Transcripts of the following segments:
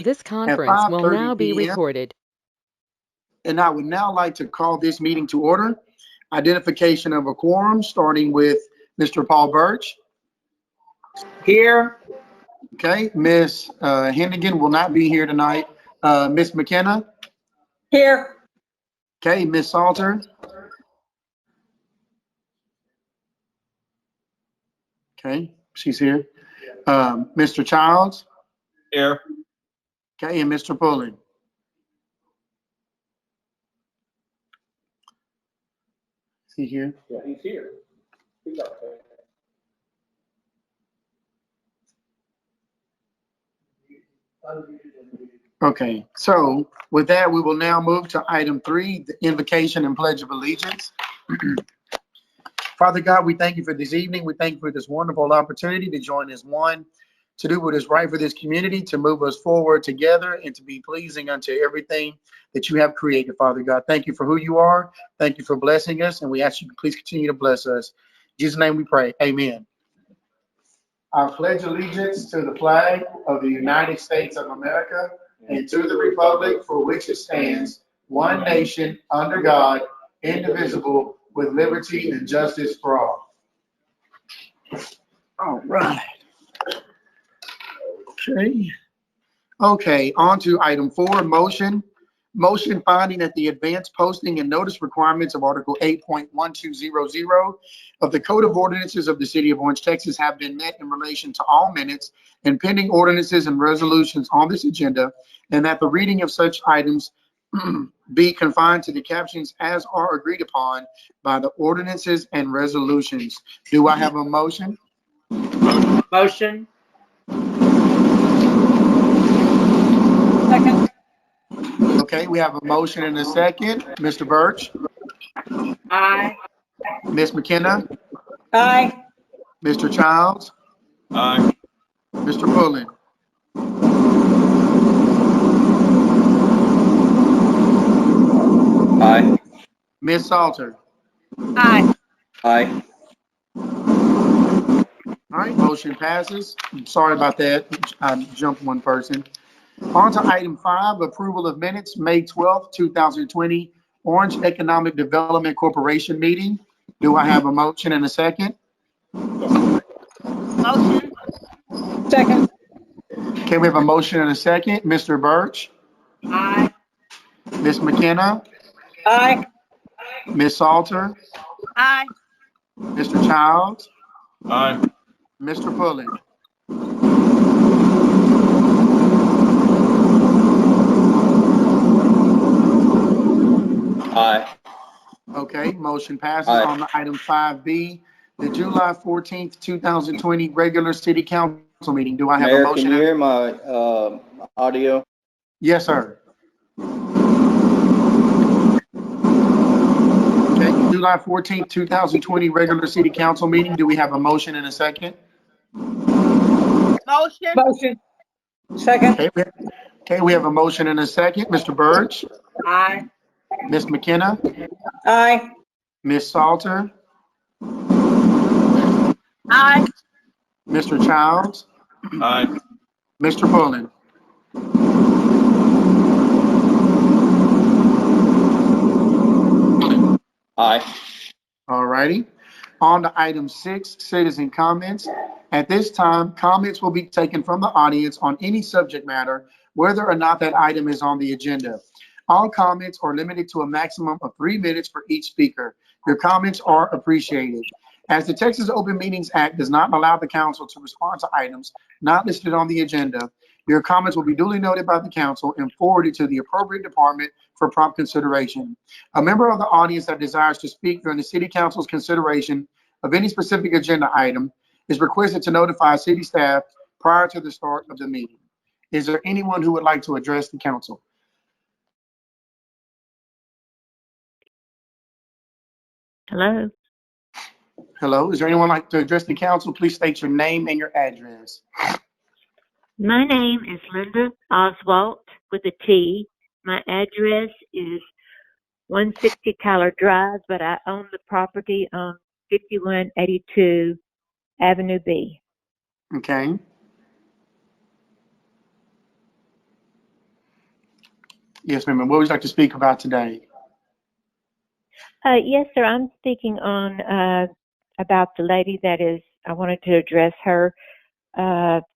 This at conference will 5:30 now be p.m. recorded. And I would now like to call this meeting to order. Identification of a quorum, starting with Mr. Paul Birch. Here. Okay, Ms. Hennigan will not be here tonight. Ms. McKenna. Here. Okay, Ms. Salter. Okay, she's here. Mr. Childs. Here. Okay, and Mr. Pullen. Is he here? Yeah, he's here. He's up there. Okay, so with that, we will now move to item 3, the invocation and pledge of allegiance. Father God, we thank you for this evening. We thank you for this wonderful opportunity to join as one, to do what is right for this community, to move us forward together, and to be pleasing unto everything that you have created, Father God. Thank you for who you are. Thank you for blessing us, and we ask you to please continue to bless us. In Jesus' name we pray, amen. I pledge allegiance to the flag of the United States of America and to the republic for which it stands, one nation, under God, indivisible, with liberty and justice for all. All right. Okay, on to item 4, motion. Motion finding that the advanced posting and notice requirements of Article 8.1200 of the Code of Ordinances of the City of Orange, Texas have been met in relation to all minutes and pending ordinances and resolutions on this agenda, and that the reading of such items be confined to the captions as are agreed upon by the ordinances and resolutions. Do I have a motion? Motion. Second. Okay, we have a motion and a second. Mr. Birch? Aye. Ms. McKenna? Aye. Mr. Childs? Aye. Mr. Pullen? Aye. Ms. Salter? Aye. Aye. All right, motion passes. I'm sorry about that. I jumped one person. On to item 5, approval of minutes, May 12th, 2020, Orange Economic Development Corporation meeting. Do I have a motion and a second? Motion. Second. Okay, we have a motion and a second. Mr. Birch? Aye. Ms. McKenna? Aye. Ms. Salter? Aye. Mr. Childs? Aye. Mr. Pullen? Aye. Okay, motion passes. Aye. On to item 5B, the July 14th, 2020 regular city council meeting. Do I have a Mayor, motion? can you hear my audio? Yes, sir. Okay, July 14th, 2020 regular city council meeting. Do we have a motion and a second? Motion. Motion. Second. Okay, we have a motion and a second. Mr. Birch? Aye. Ms. McKenna? Aye. Ms. Salter? Aye. Mr. Childs? Aye. Mr. Pullen? Aye. All righty. On to item 6, citizen comments. At this time, comments will be taken from the audience on any subject matter, whether or not that item is on the agenda. All comments are limited to a maximum of 3 minutes for each speaker. Your comments are appreciated. As the Texas Open Meetings Act does not allow the council to respond to items not listed on the agenda, your comments will be duly noted by the council and forwarded to the appropriate department for prompt consideration. A member of the audience that desires to speak during the city council's consideration of any specific agenda item is requested to notify city staff prior to the start of the meeting. Is there anyone who would like to address the council? Hello. Hello, is there anyone like to address the council? Please state your name and your address. My name is Linda Oswalt with a T. My address is 160 Tyler Drive, but I own the property on 5182 Avenue B. Okay. Yes, ma'am. And what would you like to speak about today? Yes, sir. I'm speaking on about the lady that is. I wanted to address her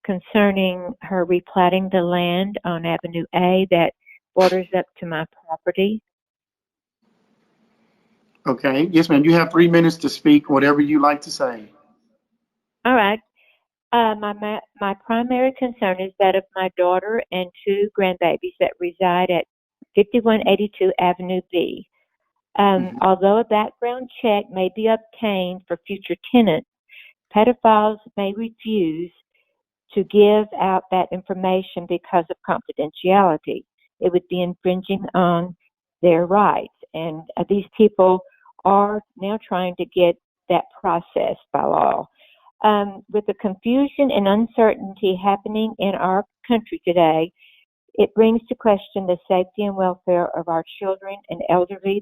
concerning her replatting the land on Avenue A that borders up to my property. Okay. Yes, ma'am. You have 3 minutes to speak, whatever you like to say. All right. My primary concern is that of my daughter and 2 grandbabies that reside at 5182 Avenue B. Although a background check may be obtained for future tenants, pedophiles may refuse to give out that information because of confidentiality. It would be infringing on their rights. And these people are now trying to get that processed by law. With the confusion and uncertainty happening in our country today, it brings to question the safety and welfare of our children and elderly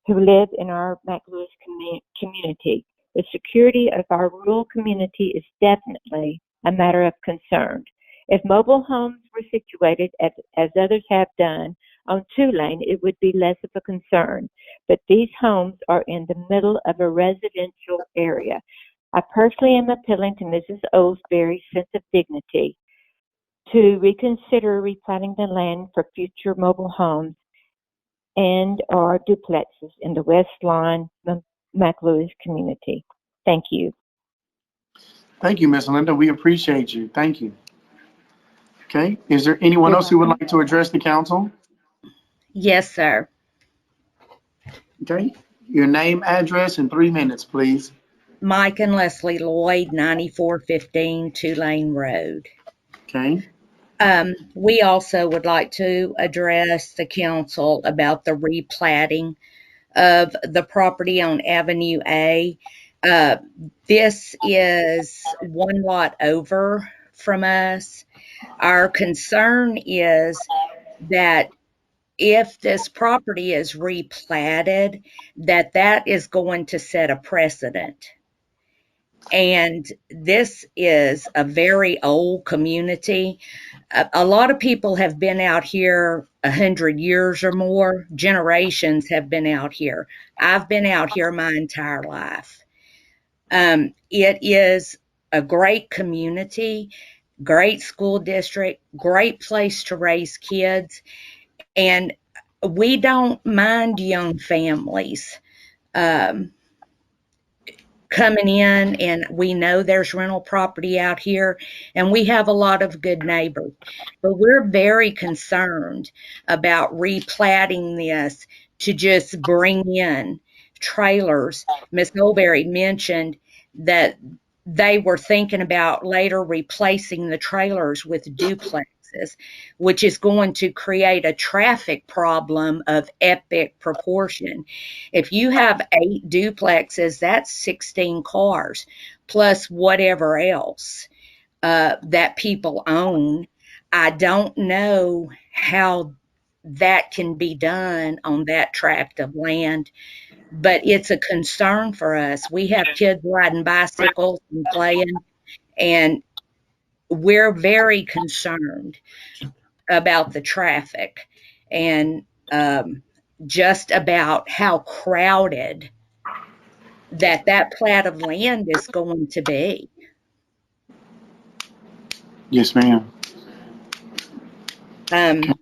who live in our McLewis community. The security of our rural community is definitely a matter of concern. If mobile homes were situated as others have done on 2-lane, it would be less of a concern. But these homes are in the middle of a residential area. I personally am appealing to Mrs. Oldsberry's sense of dignity to reconsider replanting the land for future mobile homes and or duplexes in the West Lawn McLewis community. Thank you. Thank you, Ms. Linda. We appreciate you. Thank you. Okay. Is there anyone else who would like to address the council? Yes, sir. Okay. Your name, address, and 3 minutes, please. Mike and Leslie Lloyd, 9415 2-Lane Road. Okay. We also would like to address the council about the replatting of the property on Avenue A. This is 1 lot over from us. Our concern is that if this property is replatted, that is going to set a precedent. And this is a very old community. A lot of people have been out here 100 years or more. Generations have been out here. I've been out here my entire life. It is a great community, great school district, great place to raise kids. And we don't mind young families coming in, and we know there's rental property out here, and we have a lot of good neighbors. But we're very concerned about replatting this to just bring in trailers. Ms. Olberry mentioned that they were thinking about later replacing the trailers with duplexes, which is going to create a traffic problem of epic proportion. If you have 8 duplexes, that's 16 cars, plus whatever else that people own. I don't know how that can be done on that tract of land, but it's a concern for us. We have kids riding bicycles and playing, and we're very concerned about the traffic and just about how crowded that plat of land is going to be. Yes, ma'am. And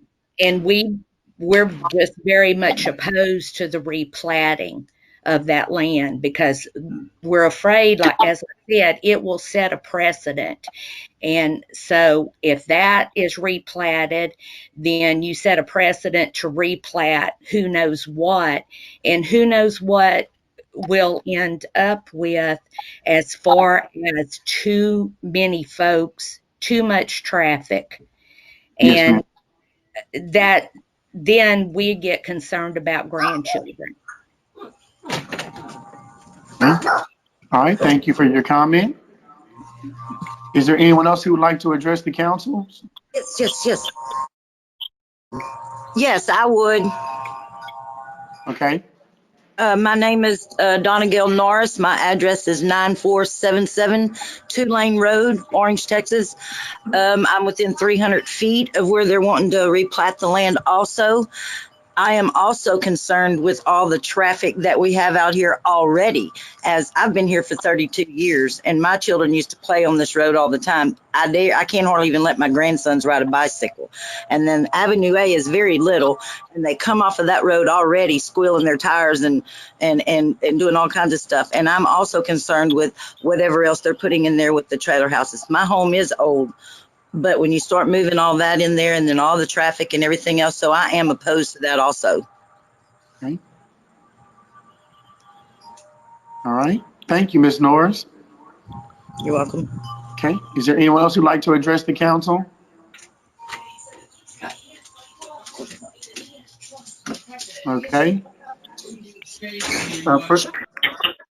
we're just very much opposed to the replatting of that land because we're afraid, like as I said, it will set a precedent. And so if that is replatted, then you set a precedent to replat who knows what, and who knows what we'll end up with as far as too many folks, too much traffic. Yes, And that then we get concerned about grandchildren. All right. Thank you for your comment. Is there anyone else who would like to address the council? Yes. Yes, I would. Okay. My name is Donna Gail Norris. My address is 9477 Two Lane Road, Orange, Texas. I'm within 300 feet of where they're wanting to replat the land also. I am also concerned with all the traffic that we have out here already, as I've been here for 32 years and my children used to play on this road all the time. I can't hardly even let my grandsons ride a bicycle. And then Avenue A is very little, and they come off of that road already squealing their tires and doing all kinds of stuff. And I'm also concerned with whatever else they're putting in there with the trailer houses. My home is old, but when you start moving all that in there and then all the traffic and everything else, so I am opposed to that also. Okay. All right. Thank you, Ms. Norris. You're welcome. Okay. Is there anyone else who'd like to address the council? Okay.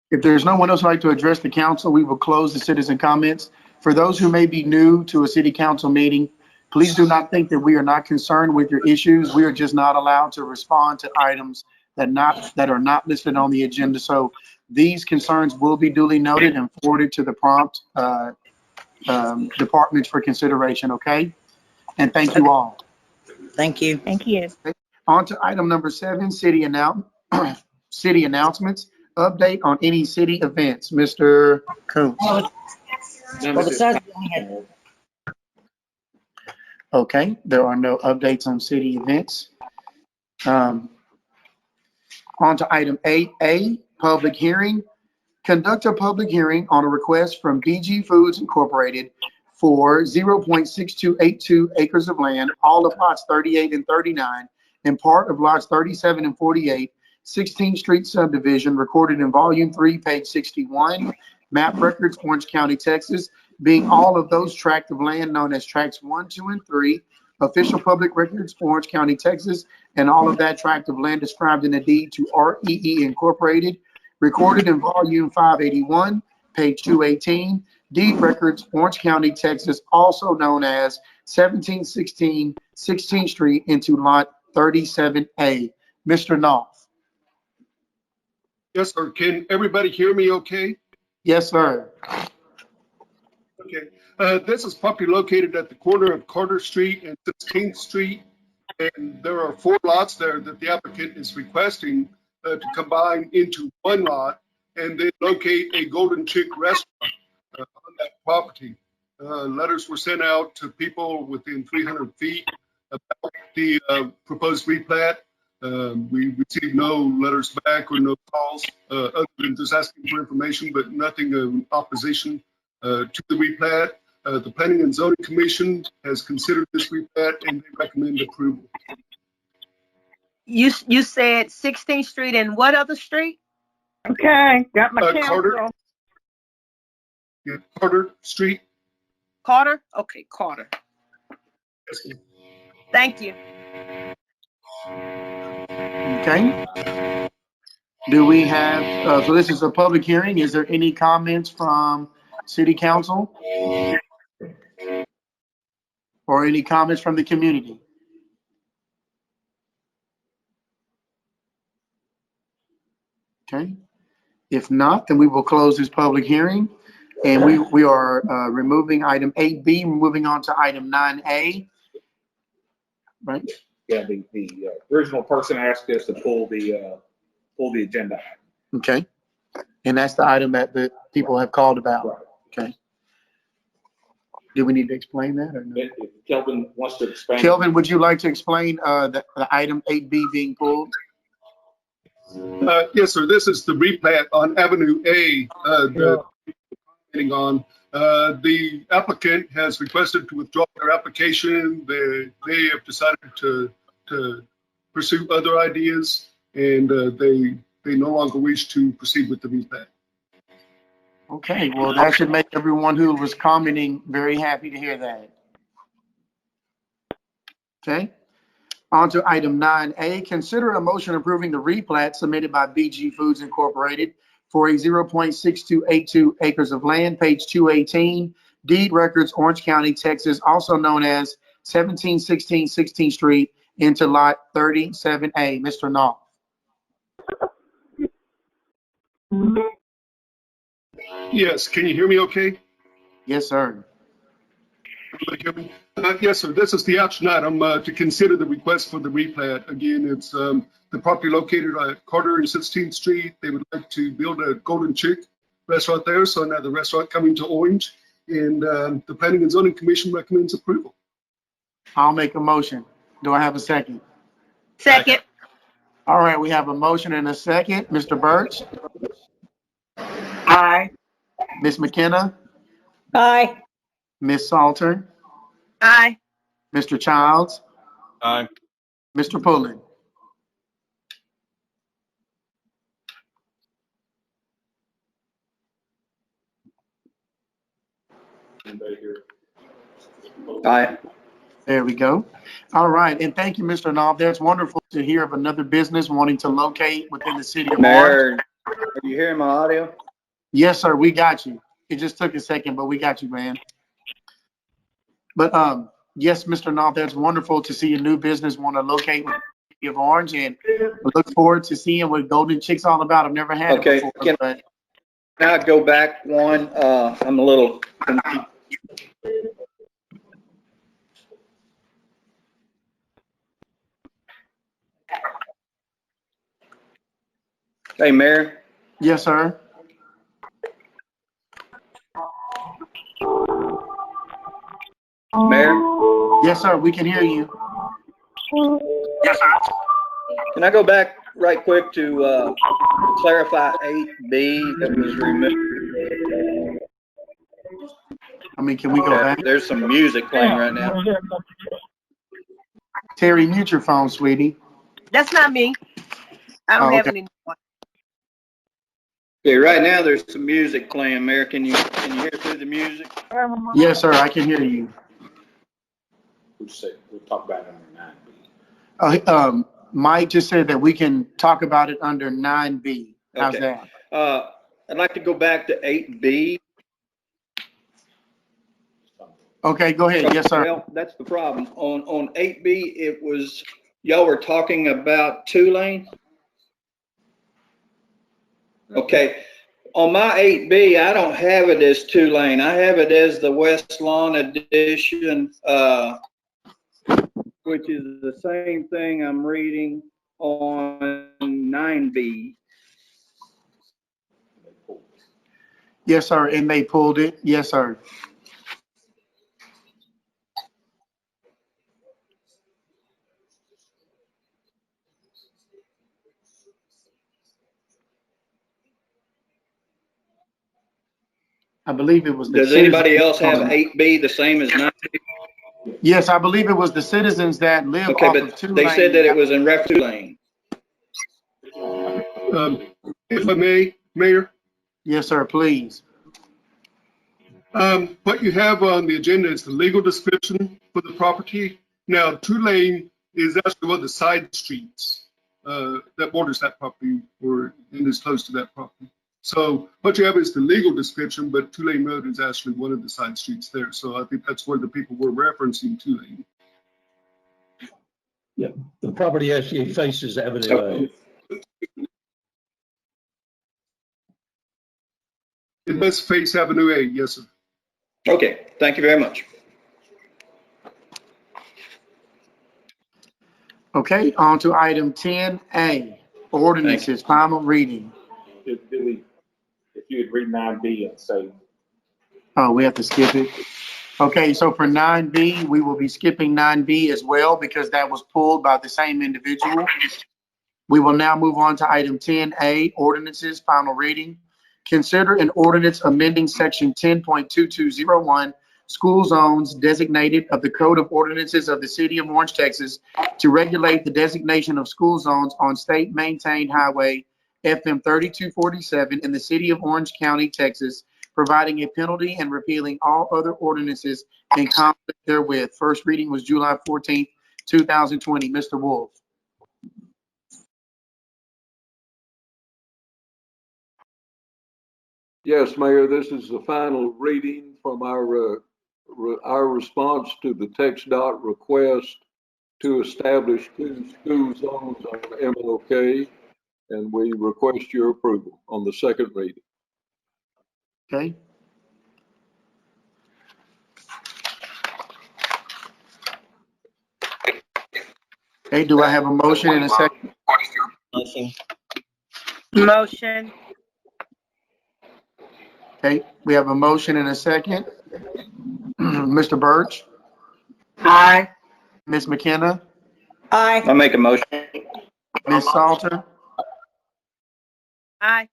If there's no one else who'd like to address the council, we will close the citizen comments. For those who may be new to a city council meeting, please do not think that we are not concerned with your issues. We are just not allowed to respond to items that are not listed on the agenda. So these concerns will be duly noted and forwarded to the prompt departments for consideration, okay? And thank you all. Thank you. Thank you. On to item number 7, city announcements. Update on any city events. Mr. Coons. Okay, there are no updates on city events. On to item 8A, public hearing. Conduct a public hearing on a request from BG Foods Incorporated for 0.6282 acres of land, all of lots 38 and 39, and part of lots 37 and 48, 16th Street subdivision, recorded in volume 3, page 61, map records, Orange County, Texas, being all of those tracts of land known as tracts 1, 2, and 3, official public records, Orange County, Texas, and all of that tract of land described in a deed to REE Incorporated, recorded in volume 581, page 218, deed records, Orange County, Texas, also known as 1716 16th Street into lot 37A. Mr. Knopf. Yes, sir. Can everybody hear me okay? Yes, sir. Okay. This is property located at the corner of Carter Street and 16th Street. And there are 4 lots there that the applicant is requesting to combine into one lot and then locate a Golden Chick restaurant on that property. Letters were sent out to people within 300 feet about the proposed replat. We received no letters back or no calls other than just asking for information, but nothing in opposition to the replat. The Planning and Zoning Commission has considered this replat and they recommend approval. You said 16th Street and what other street? Okay, got my Carter. Yeah, Carter Street. Carter? Okay, Carter. Yes, ma'am. Thank you. Okay. Do we have, so this is a public hearing. Is there any comments from City Council? Or any comments from the community? Okay. If not, then we will close this public hearing. And we are removing item 8B, moving on to item 9A. Right? Yeah, the original person asked us to pull the agenda. Okay. And that's the item that the people have called about. Right. Okay. Do we need to explain that or no? If Kelvin wants to explain. Kelvin, would you like to explain the item 8B being pulled? Yes, sir. This is the replat on Avenue A that we're on. The applicant has requested to withdraw their application. They have decided to pursue other ideas, and they no longer wish to proceed with the replat. Okay, well, that should make everyone who was commenting very happy to hear that. Okay. On to item 9A, consider a motion approving the replat submitted by BG Foods Incorporated for a 0.6282 acres of land, page 218, deed records, Orange County, Texas, also known as 1716 16th Street into lot 37A. Mr. Knopf. Yes, can you hear me okay? Yes, sir. Everybody hear me? Yes, sir. This is the action item to consider the request for the replat. Again, it's the property located at Carter and 16th Street. They would like to build a Golden Chick restaurant there. So now the restaurant coming to Orange, and the Planning and Zoning Commission recommends approval. I'll make a motion. Do I have a second? Second. All right, we have a motion and a second. Mr. Birch, Aye. Ms. McKenna, Aye. Ms. Salter, Aye. Mr. Childs, Aye. Mr. Pullen. Anybody here? Aye. There we go. All right, and thank you, Mr. Knopf. That's wonderful to hear of another business wanting to locate within the city of Orange. Mayor, are you hearing my audio? Yes, sir, we got you. It just took a second, but we got you, man. But yes, Mr. Knopf, that's wonderful to see a new business want to locate within the city of Orange, and we look forward to seeing what Golden Chick's all about. I've never had Okay, it before, but Can I go back one? I'm a little confused. Hey, Mayor, yes, sir. Mayor, Yes, sir, we can hear you. Yes, sir. can I go back right quick to clarify 8B that was removed? I mean, can we go back? There's some music playing right now. Terry, mute your phone, sweetie. That's not me. I don't Oh, have okay. any. Okay, right now there's some music playing, Mayor. Can you hear through the music? Yes, sir, I can hear you. We'll talk about it under 9B. Mike just said that we can talk about it under 9B. How's Okay. that? I'd like to go back to 8B. Okay, go ahead. Yes, sir. Well, that's the problem. On 8B, it was, y'all were talking about 2-lane. Okay, on my 8B, I don't have it as 2-lane. I have it as the West Lawn Edition, which is the same thing I'm reading on 9B. Yes, sir, and they pulled it. Yes, sir. I believe it was the Does anybody citizens- else have 8B the same as 9B? Yes, I believe it was the citizens that live Okay, off of but 2-lane. they said that it was in ref 2-lane. If I may, Mayor, Yes, sir, please. what you have on the agenda is the legal description for the property. Now, 2-lane is actually one of the side streets that borders that property or is close to that property. So what you have is the legal description, but 2-lane road is actually one of the side streets there. So I think that's where the people were referencing 2-lane. The property actually faces Avenue A. It does face Avenue A, yes, sir. Okay, thank you very much. Okay, on to item 10A, ordinances, final reading. If you'd read 9B and say, Oh, we have to skip it. Okay, so for 9B, we will be skipping 9B as well because that was pulled by the same individual. We will now move on to item 10A, ordinances, final reading. Consider an ordinance amending section 10.2201, school zones designated of the Code of Ordinances of the City of Orange, Texas, to regulate the designation of school zones on state-maintained highway FM 3247 in the City of Orange County, Texas, providing a penalty and repealing all other ordinances in conflict therewith. First reading was July 14th, 2020. Mr. Wolf. Yes, Mayor, this is the final reading from our response to the TxDOT request to establish 2 school zones on MLK. and we request your approval on the second reading. Okay. Okay, do I have a motion and a second? Motion. Motion. Okay, we have a motion and a second. Mr. Birch, Aye. Ms. McKenna, Aye. I'll make a motion. Ms. Salter, Aye.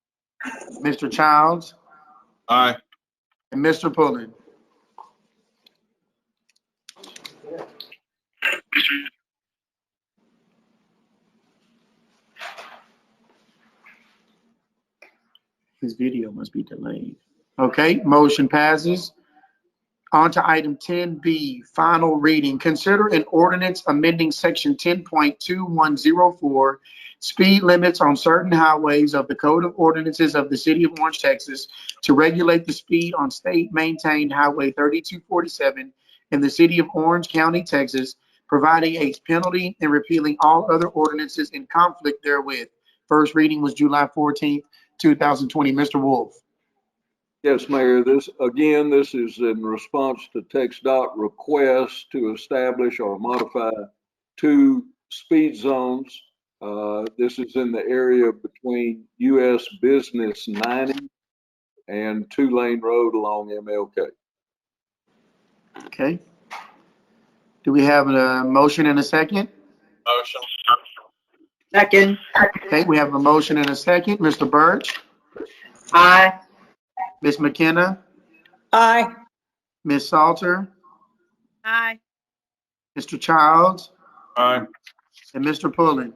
Mr. Childs, Aye. and Mr. Pullen. His video must be delayed. Okay, motion passes. On to item 10B, final reading. Consider an ordinance amending section 10.2104, speed limits on certain highways of the Code of Ordinances of the City of Orange, Texas, to regulate the speed on state-maintained Highway 3247 in the City of Orange County, Texas, providing a penalty and repealing all other ordinances in conflict therewith. First reading was July 14th, 2020. Mr. Wolf. Yes, Mayor, this is in response to TxDOT request to establish or modify 2 speed zones. This is in the area between US Business 90 and 2-lane road along MLK. Okay. Do we have a motion and a second? Motion. Second. Okay, we have a motion and a second. Mr. Birch, Aye. Ms. McKenna, Aye. Ms. Salter, Aye. Mr. Childs, Aye. and Mr. Pullen.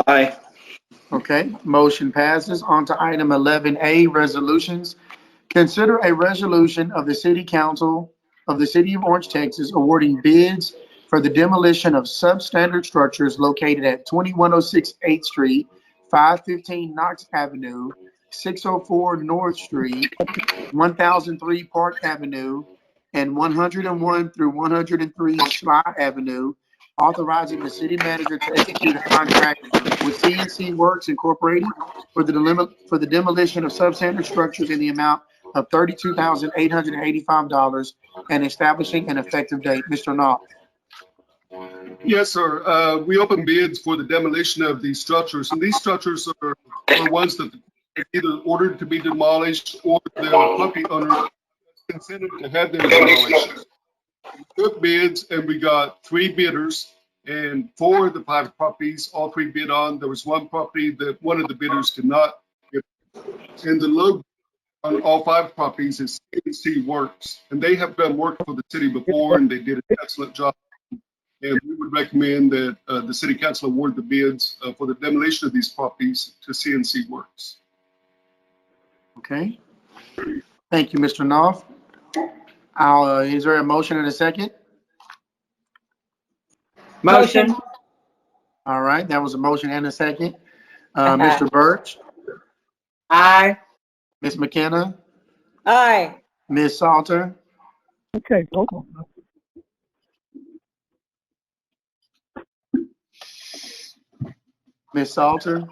Aye. Okay, motion passes. On to item 11A, resolutions. Consider a resolution of the City Council of the City of Orange, Texas, awarding bids for the demolition of substandard structures located at 2106 8th Street, 515 Knox Avenue, 604 North Street, 1003 Park Avenue, and 101 through 103 Sly Avenue, authorizing the city manager to execute a contract with CNC Works Incorporated for the demolition of substandard structures in the amount of $32,885 and establishing an effective date. Mr. Knopf. Yes, sir. We opened bids for the demolition of these structures, and these structures are ones that are either ordered to be demolished or the property owner consented to have them demolished. We took bids and we got 3 bidders, and 4 of the 5 properties, all 3 bid on. There was 1 property that one of the bidders could not bid. And the low on all 5 properties is CNC Works, and they have done work for the city before, and they did an excellent job. And we would recommend that the city council award the bids for the demolition of these properties to CNC Works. Okay. Thank you, Mr. Knopf. Is there a motion and a second? Motion. All right, that was a motion and a second. Mr. Birch, Aye. Ms. McKenna, Aye. Ms. Salter, Okay, hold on. Ms. Salter,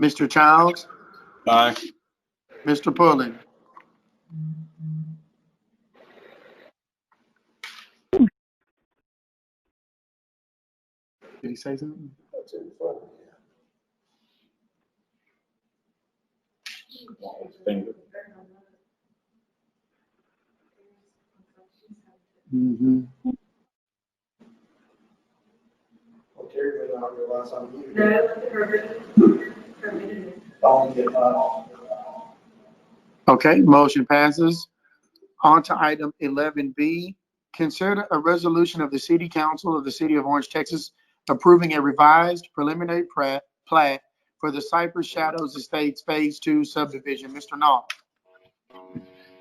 Mr. Childs, Aye. Mr. Pullen. Did he say something? Mm-hmm. Okay, motion passes. On to item 11B. Consider a resolution of the City Council of the City of Orange, Texas, approving a revised preliminary plat for the Cypress Shadows Estates Phase 2 subdivision. Mr. Knopf.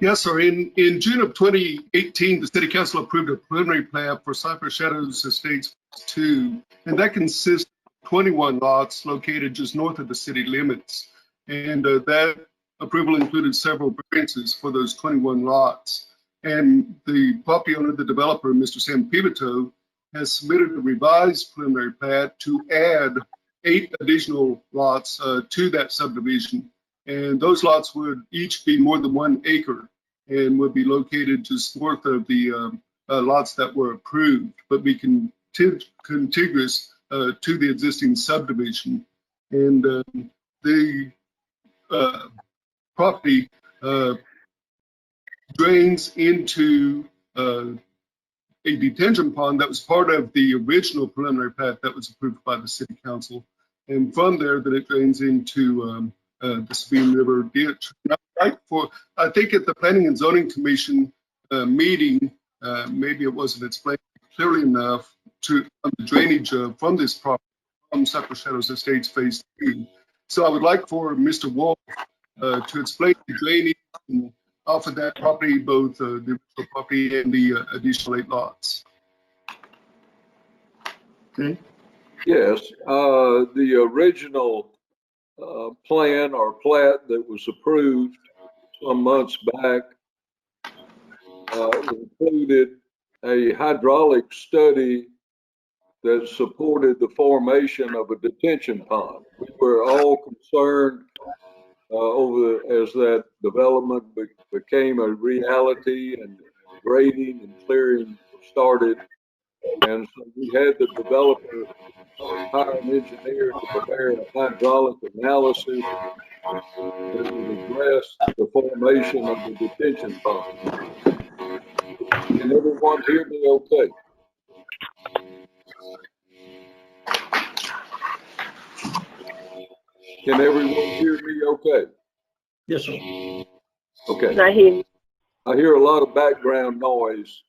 Yes, sir. In June of 2018, the city council approved a preliminary plan for Cypress Shadows Estates 2, and that consists 21 lots located just north of the city limits. And that approval included several variances for those 21 lots. And the property owner, the developer, Mr. Sam Pivito, has submitted a revised preliminary plat to add 8 additional lots to that subdivision. And those lots would each be more than 1 acre and would be located just north of the lots that were approved, but be contiguous to the existing subdivision. And the property drains into a detention pond that was part of the original preliminary plat that was approved by the city council. And from there, that it drains into the Sabine River ditch. I think at the Planning and Zoning Commission meeting, maybe it wasn't explained clearly enough to the drainage from this property from Cypress Shadows Estates Phase 2. So I would like for Mr. Wolf to explain the drainage off of that property, both the original property and the additional 8 lots. Okay. Yes, the original plan or plat that was approved some months back included a hydraulic study that supported the formation of a detention pond. We were all concerned as that development became a reality and grading and clearing started. And so we had the developer hire an engineer to prepare a hydraulic analysis that would address the formation of the detention pond. Can everyone hear me okay? Can everyone hear me okay? Yes, sir. Okay. I hear you. I hear a lot of background noise.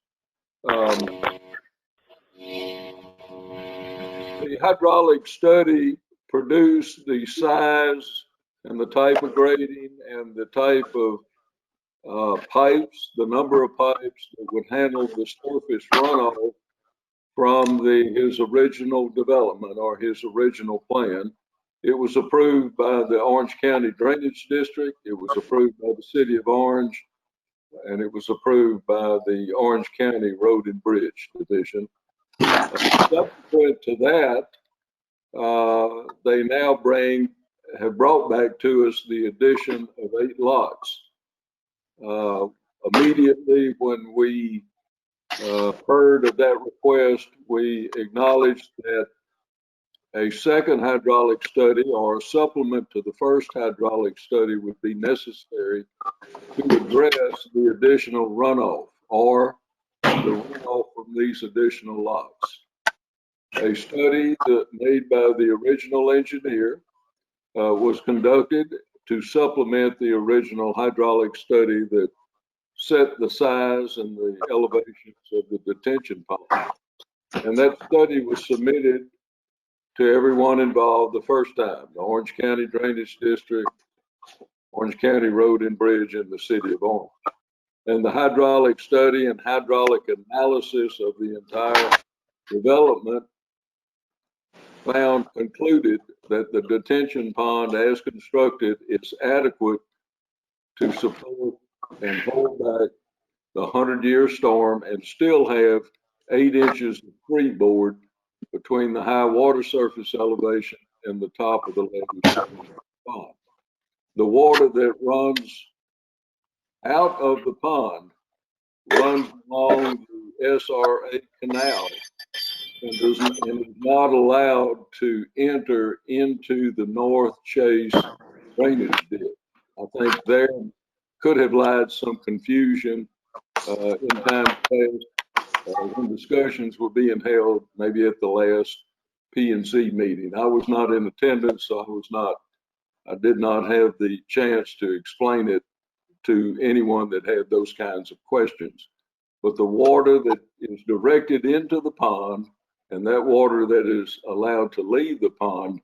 The hydraulic study produced the size and the type of grading and the type of pipes, the number of pipes that would handle the surface runoff from his original development or his original plan. It was approved by the Orange County Drainage District. It was approved by the City of Orange, and it was approved by the Orange County Road and Bridge Division. Subsequent to that, they now have brought back to us the addition of 8 lots. Immediately when we heard of that request, we acknowledged that a second hydraulic study or a supplement to the first hydraulic study would be necessary to address the additional runoff or the runoff from these additional lots. A study made by the original engineer was conducted to supplement the original hydraulic study that set the size and the elevations of the detention pond. And that study was submitted to everyone involved the first time, the Orange County Drainage District, Orange County Road and Bridge, and the City of Orange. And the hydraulic study and hydraulic analysis of the entire development concluded that the detention pond as constructed is adequate to support and hold back the 100-year storm and still have 8 inches of freeboard between the high water surface elevation and the top of the levee pond. The water that runs out of the pond runs along the SRA canal and is not allowed to enter into the North Chase drainage ditch. I think there could have lied some confusion in times past when discussions were being held, maybe at the last P&Z meeting. I was not in attendance, so I did not have the chance to explain it to anyone that had those kinds of questions. But the water that is directed into the pond and that water that is allowed to leave the pond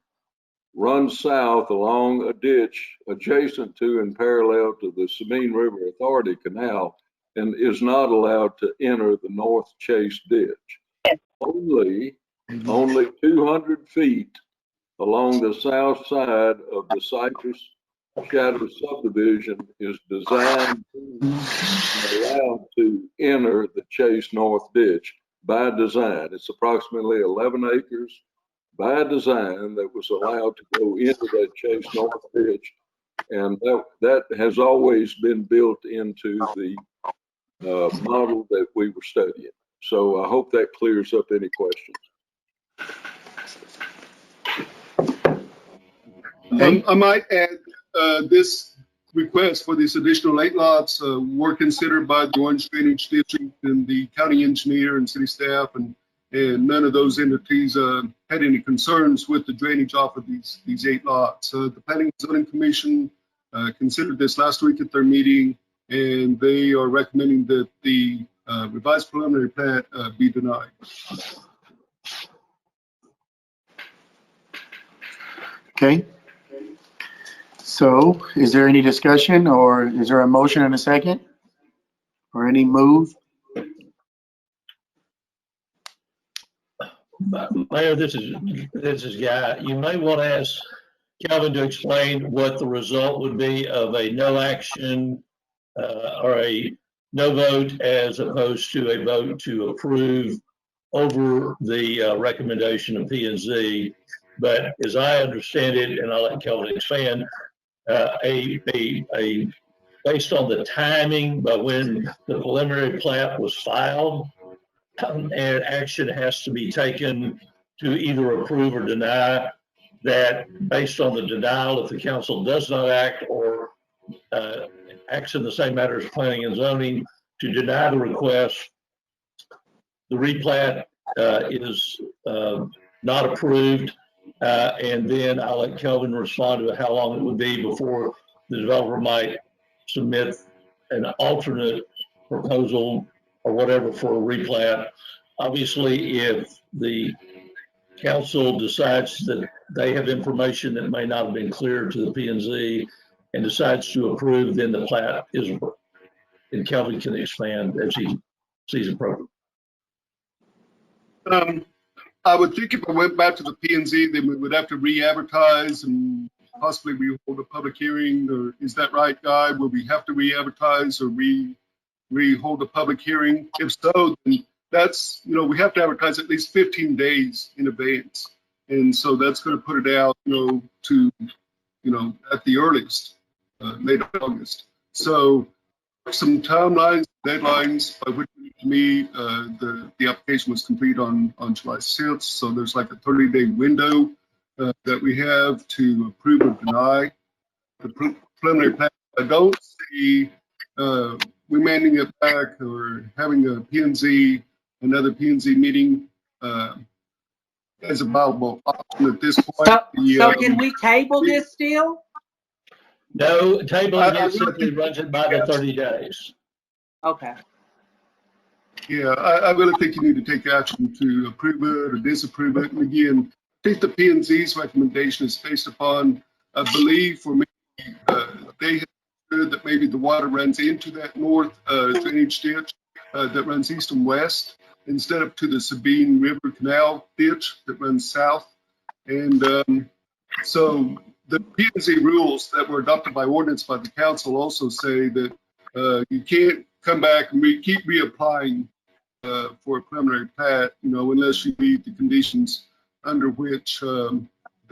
runs south along a ditch adjacent to and parallel to the Sabine River Authority Canal and is not allowed to enter the North Chase ditch. Only 200 feet along the south side of the Cypress Shadow subdivision is designed and allowed to enter the Chase North Ditch by design. It's approximately 11 acres by design that was allowed to go into that Chase North Ditch. And that has always been built into the model that we were studying. So I hope that clears up any questions. I might add, this request for these additional 8 lots were considered by the Orange Drainage District and the county engineer and city staff, and none of those entities had any concerns with the drainage off of these 8 lots. The Planning and Zoning Commission considered this last week at their meeting, and they are recommending that the revised preliminary plat be denied. Okay. So is there any discussion, or is there a motion and a second? Or any move? Mayor, this is Guy. You may want to ask Calvin to explain what the result would be of a no action or a no vote as opposed to a vote to approve over the recommendation of P&Z. But as I understand it, and I'll let Calvin expand, based on the timing by when the preliminary plat was filed, and action has to be taken to either approve or deny. That based on the denial, if the council does not act or acts in the same matter as planning and zoning to deny the request, the replat is not approved. And then I'll let Kelvin respond to how long it would be before the developer might submit an alternate proposal or whatever for a replat. Obviously, if the council decides that they have information that may not have been clear to the P&Z and decides to approve, then the plat is approved. And Kelvin can expand as he sees appropriate. I would think if I went back to the P&Z, then we would have to re-advertise and possibly re-hold a public hearing. Or is that right, Guy? Will we have to re-advertise or re-hold a public hearing? If so, then that's, we have to advertise at least 15 days in advance. And so that's going to put it out, to, at the earliest, late August. So some timelines, deadlines by which to me, the application was complete on July 6th. So there's like a 30-day window that we have to approve or deny the preliminary plan. I don't see remanding it back or having a P&Z, another P&Z meeting as a viable option at this point. So can we table this still? No, tabling it simply runs it by the 30 days. Okay. Yeah, I really think you need to take action to approve it or disapprove it. And again, I think the P&Z's recommendation is based upon a belief, or maybe they have heard that maybe the water runs into that north drainage ditch that runs east and west instead of to the Sabine River Canal ditch that runs south. And so the P&Z rules that were adopted by ordinance by the council also say that you can't come back and keep reapplying for a preliminary plat, unless you meet the conditions under which the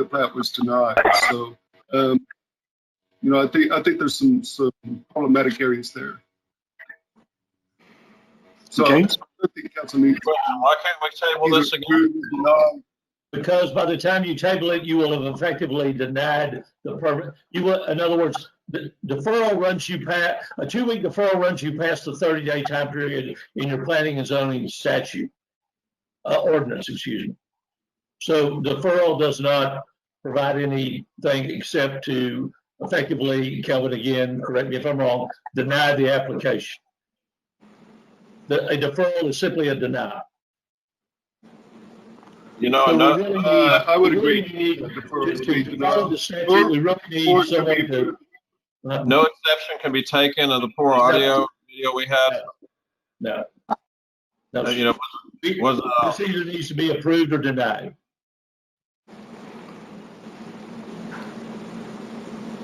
plat was denied. So, I think there's some problematic areas there. So Okay. I think council needs. Why can't we table this again? Because by the time you table it, you will have effectively denied the permit. You will, in other words, the deferral runs you past, a 2-week deferral runs you past the 30-day time period in your planning and zoning statute, ordinance, excuse me. So deferral does not provide anything except to effectively, Kelvin, again, correct me if I'm wrong, deny the application. A deferral is simply a denial. I would agree. To follow the statute, we really need someone to. No exception can be taken of the poor audio video we had. No. This either needs to be approved or denied.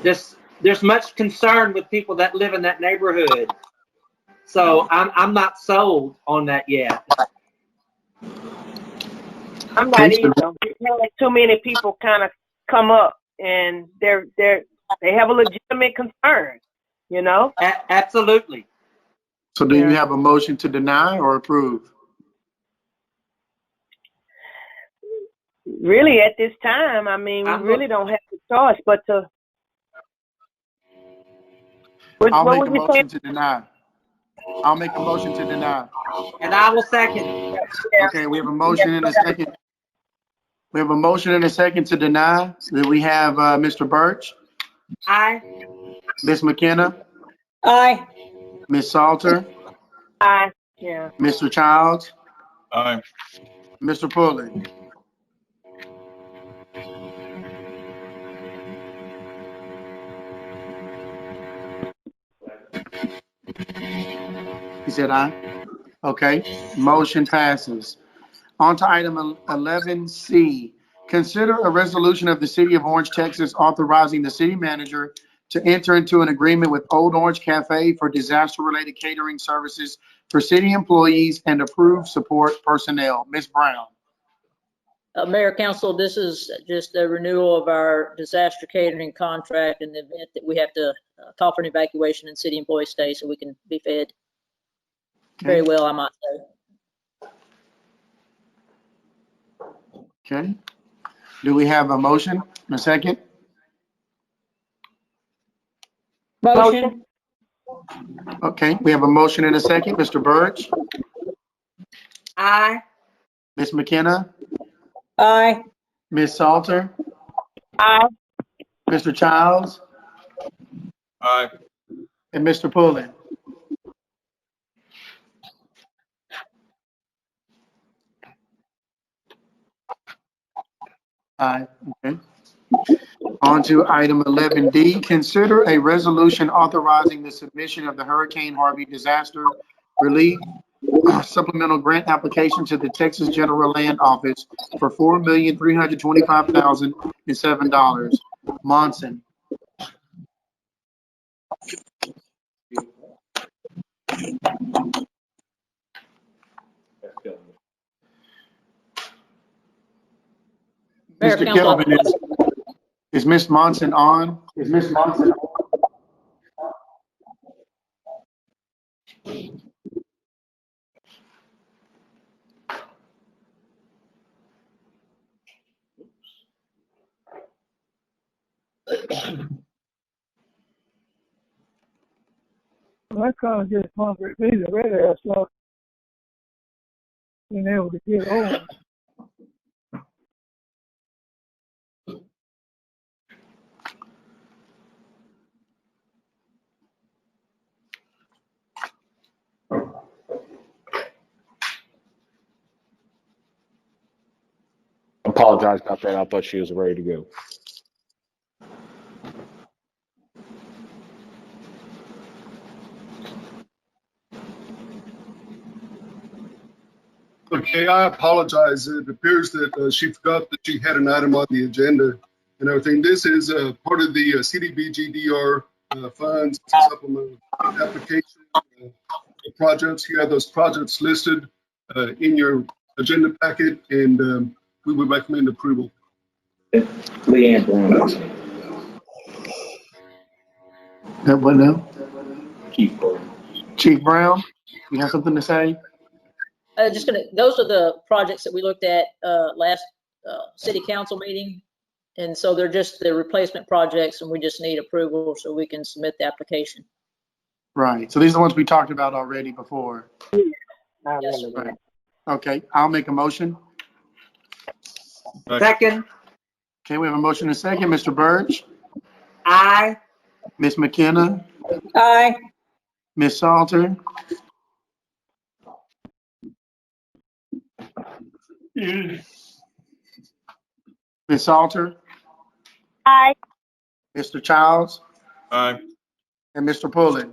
there's much concern with people that live in that neighborhood. So I'm not sold on that yet. I'm not either. Too many people kind of come up and they have a legitimate concern, you know? Absolutely. So do you have a motion to deny or approve? Really, at this time, I mean, we really don't have the choice but to. I'll make a motion to deny. I'll make a motion to deny. And I will second. Okay, we have a motion and a second. We have a motion and a second to deny. Then we have Mr. Birch, Aye. Ms. McKenna, Aye. Ms. Salter, Aye. Yeah. Mr. Childs, Aye. Mr. Pulley. He said aye. Okay, motion passes. On to item 11C. Consider a resolution of the City of Orange, Texas, authorizing the city manager to enter into an agreement with Old Orange Cafe for disaster-related catering services for city employees and approved support personnel. Ms. Brown. Mayor, Council, this is just a renewal of our disaster catering contract in the event that we have to call for an evacuation and city employees stay so we can be fed very well, I might say. Okay. Do we have a motion and a second? Motion. Okay, we have a motion and a second. Mr. Birch, Aye. Ms. McKenna, Aye. Ms. Salter, Aye. Mr. Childs, Aye. and Mr. Pulley. Aye. Okay. On to item 11D. Consider a resolution authorizing the submission of the Hurricane Harvey Disaster Relief Supplemental Grant application to the Texas General Land Office for $4,325,007. Monson. Mayor, Mr. Council, Kelvin, is Ms. Monson on? Is Ms. Monson on? Well, I kind of get hungry. These are ready to start being able to get on. Apologize about that. I thought she was ready to go. Okay, I apologize. It appears that she forgot that she had an item on the agenda and everything. This is part of the CDBG-DR funds supplemental application projects. You have those projects listed in your agenda packet, and we would recommend approval. Leanne Brown. What now? Chief Brown. Chief Brown, you have something to say? those are the projects that we looked at last city council meeting. And so they're just the replacement projects, and we just need approval so we can submit the application. Right. So these are the ones we talked about already before. Yes. Right. Okay, I'll make a motion. Second. Okay, we have a motion and a second. Mr. Birch, Aye. Ms. McKenna, Aye. Ms. Salter, Ms. Salter, Aye. Mr. Childs, Aye. and Mr. Pulley.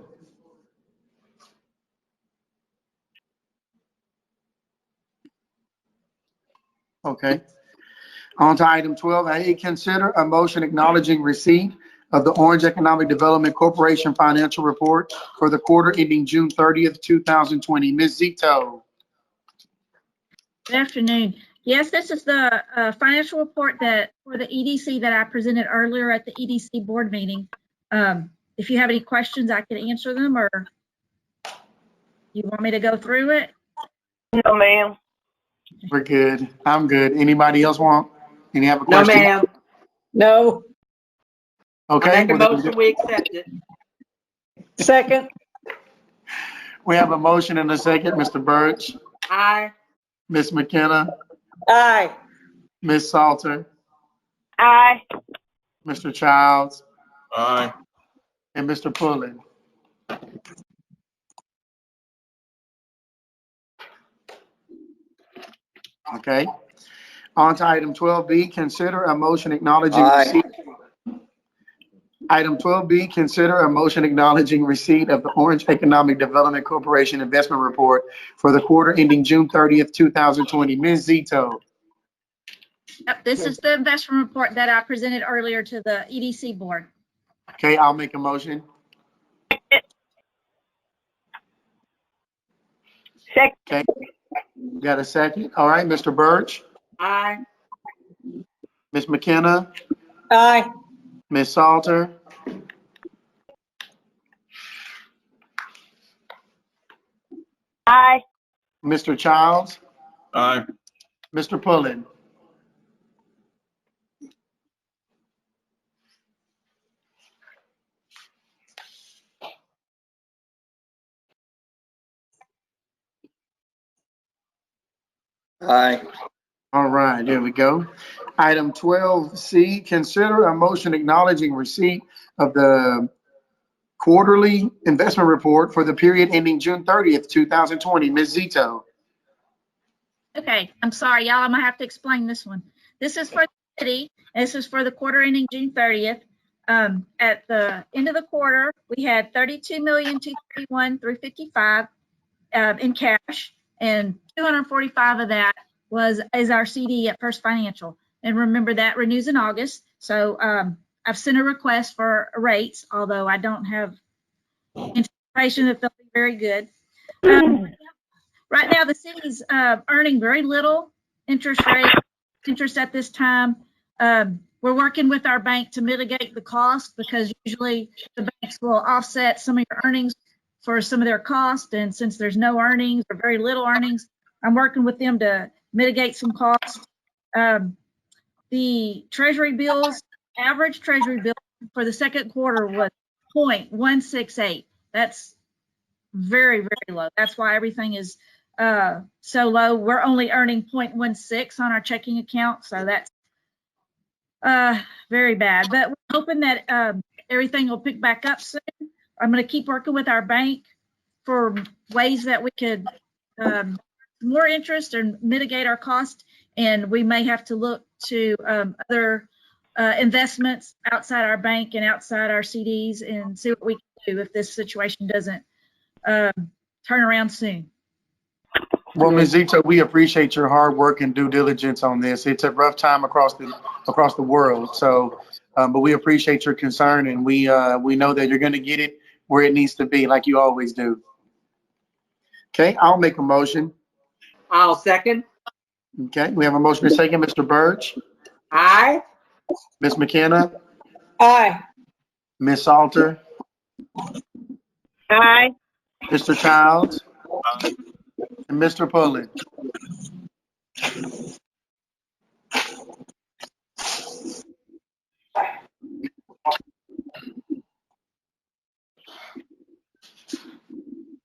Okay. On to item 12A, consider a motion acknowledging receipt of the Orange Economic Development Corporation financial report for the quarter ending June 30th, 2020. Ms. Zito. Good afternoon. Yes, this is the financial report that for the EDC that I presented earlier at the EDC board meeting. If you have any questions, I can answer them, or you want me to go through it? No, ma'am. We're good. I'm good. Anybody else have a No, question? ma'am. No. Okay. I make a well, then motion, we accept it. Second. we have a motion and a second. Mr. Birch, Aye. Ms. McKenna, Aye. Ms. Salter, Aye. Mr. Childs, Aye. and Mr. Pullen. Okay. On to item 12B, consider a motion acknowledging receipt. Item 12B, consider a motion acknowledging receipt of the Orange Economic Development Corporation investment report for the quarter ending June 30th, 2020. Ms. Zito. Yep, this is the investment report that I presented earlier to the EDC board. Okay, I'll make a motion. Second. Okay. Got a second? All right, Mr. Birch, Aye. Ms. McKenna, Aye. Ms. Salter, Aye. Mr. Childs, Aye. Mr. Pullen. Aye. All right, there we go. Item 12C, consider a motion acknowledging receipt of the quarterly investment report for the period ending June 30th, 2020. Ms. Zito. Okay, I'm sorry, y'all. I'm gonna have to explain this one. This is for the city. This is for the quarter ending June 30th. At the end of the quarter, we had $32,231,355 in cash, and 245 of that is our CD at First Financial. And remember, that renews in August. So I've sent a request for rates, although I don't have anticipation that they'll be very good. Right now, the city's earning very little interest at this time. We're working with our bank to mitigate the cost, because usually the banks will offset some of your earnings for some of their costs. And since there's no earnings or very little earnings, I'm working with them to mitigate some costs. The treasury bills, average treasury bill for the second quarter was 0.168. That's very, very low. That's why everything is so low. We're only earning 0.16 on our checking account, so that's very bad. But we're hoping that everything will pick back up soon. I'm going to keep working with our bank for ways that we could more interest and mitigate our cost, and we may have to look to other investments outside our bank and outside our CDs and see what we can do if this situation doesn't turn around soon. Well, Ms. Zito, we appreciate your hard work and due diligence on this. It's a rough time across the world. So, but we appreciate your concern, and we know that you're going to get it where it needs to be, like you always do. Okay, I'll make a motion. I'll second. Okay, we have a motion and a second. Mr. Birch, Aye. Ms. McKenna, Aye. Ms. Salter, Aye. Mr. Childs, and Mr. Pullen.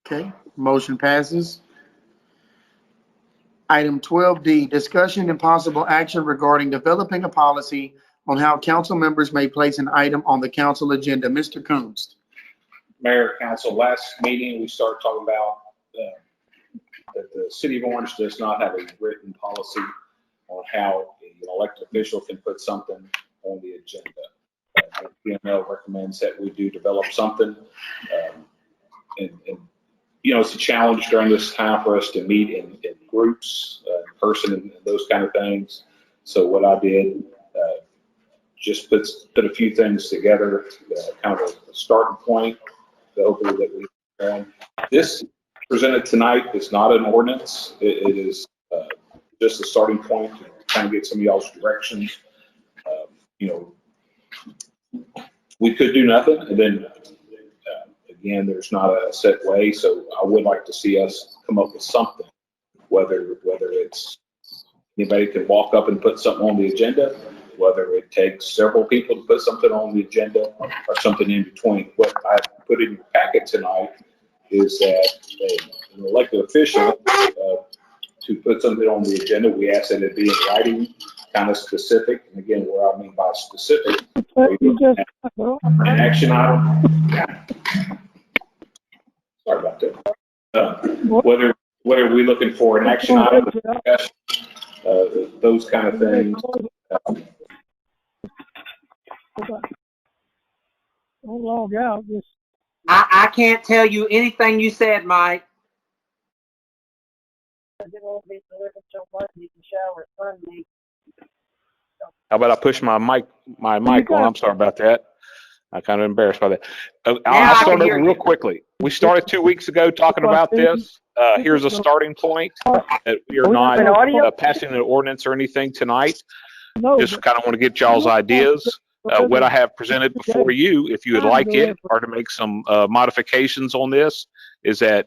Okay, motion passes. Item 12D, discussion and possible action regarding developing a policy on how council members may place an item on the council agenda. Mr. Kunst. Mayor, council, last meeting, we started talking about that the city of Orange does not have a written policy on how an elected official can put something on the agenda. PML recommends that we do develop something. And it's a challenge during this time for us to meet in groups, in person, and those kind of things. So what I did, just put a few things together, kind of a starting point, hopefully that we can. This presented tonight is not an ordinance. It is just a starting point to kind of get some of y'all's directions. You know, we could do nothing, and then again, there's not a set way. So I would like to see us come up with something, whether it's anybody can walk up and put something on the agenda, whether it takes several people to put something on the agenda, or something in between. What I put in your packet tonight is that an elected official to put something on the agenda, we ask that it be in writing, kind of specific. And again, what I mean by specific, an action item. Sorry about that. Whether we're looking for an action item, those kind of things. Don't log out. Just I can't tell you anything you said, Mike. How about I push my mic on? I'm sorry about that. I'm kind of embarrassed by that. I'll start over real quickly. We started 2 weeks ago talking about this. Here's a starting point. We are not passing an ordinance or anything tonight. Just kind of want to get y'all's ideas. What I have presented before you, if you would like it, or to make some modifications on this, is that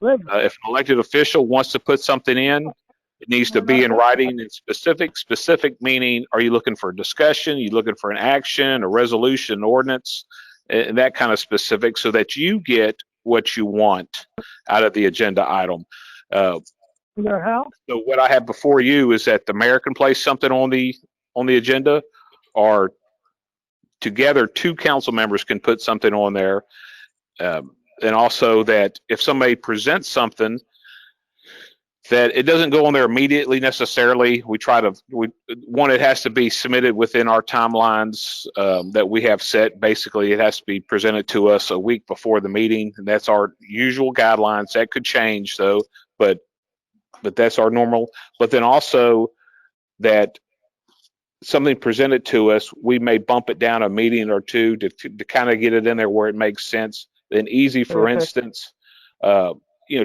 if an elected official wants to put something in, it needs to be in writing and specific. Specific meaning, are you looking for a discussion? Are you looking for an action, a resolution, an ordinance, and that kind of specific, so that you get what you want out of the agenda item. So what I have before you is that the mayor can place something on the agenda, or together 2 council members can put something on there, and also that if somebody presents something, that it doesn't go on there immediately necessarily. It has to be submitted within our timelines that we have set. Basically, it has to be presented to us a week before the meeting, and that's our usual guidelines. That could change though, but that's our normal. But then also that something presented to us, we may bump it down a meeting or two to kind of get it in there where it makes sense. Then easy, for instance,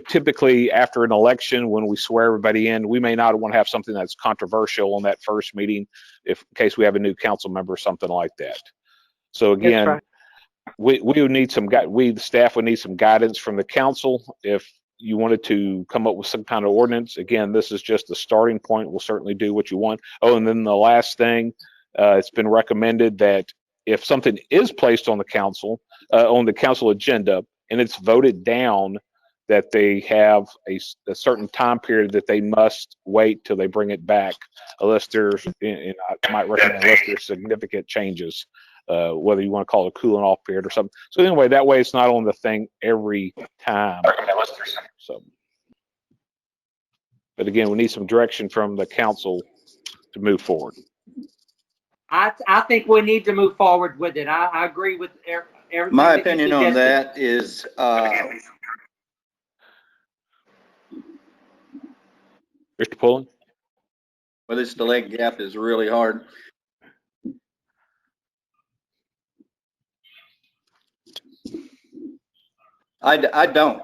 typically after an election, when we swear everybody in, we may not want to have something that's controversial on that first meeting, in case we have a new council member or something like that. So again, we would need the staff would need some guidance from the council. If you wanted to come up with some kind of ordinance, again, this is just the starting point. We'll certainly do what you want. Oh, and then the last thing, it's been recommended that if something is placed on the council agenda and it's voted down, that they have a certain time period that they must wait till they bring it back, unless there's, and I might recommend, unless there's significant changes, whether you want to call it a cooling off period or something. So anyway, that way it's not on the thing every time. So, but again, we need some direction from the council to move forward. I think we need to move forward with it. I agree with everything. My opinion on that is, Mr. Pullen? Well, this delay gap is really hard. I don't,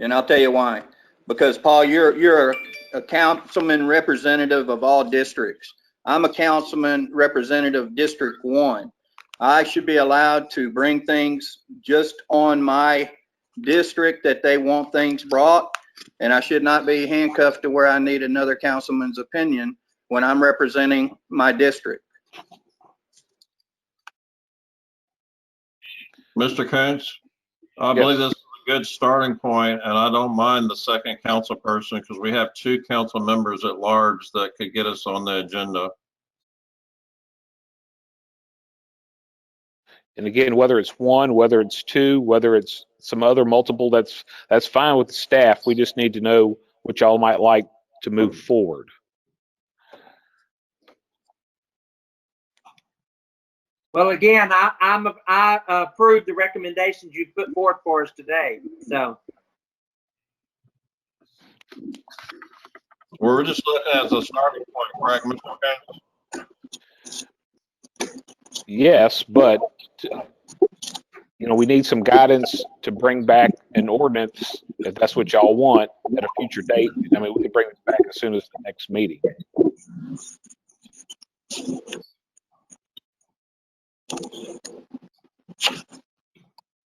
and I'll tell you why. Because Paul, you're a councilman representative of all districts. I'm a councilman representative District 1. I should be allowed to bring things just on my district that they want things brought, and I should not be handcuffed to where I need another councilman's opinion when I'm representing my district. Mr. Coons, I believe this is a good starting point, and I don't mind the second council person because we have 2 council members at large that could get us on the agenda. And again, whether it's 1, whether it's 2, whether it's some other multiple, that's fine with the staff. We just need to know what y'all might like to move forward. Well, again, I approve the recommendations you put forth for us today. So We're just looking at the starting point, correct, Mr. Coons? yes, but we need some guidance to bring back an ordinance, if that's what y'all want, at a future date. I mean, we can bring it back as soon as the next meeting.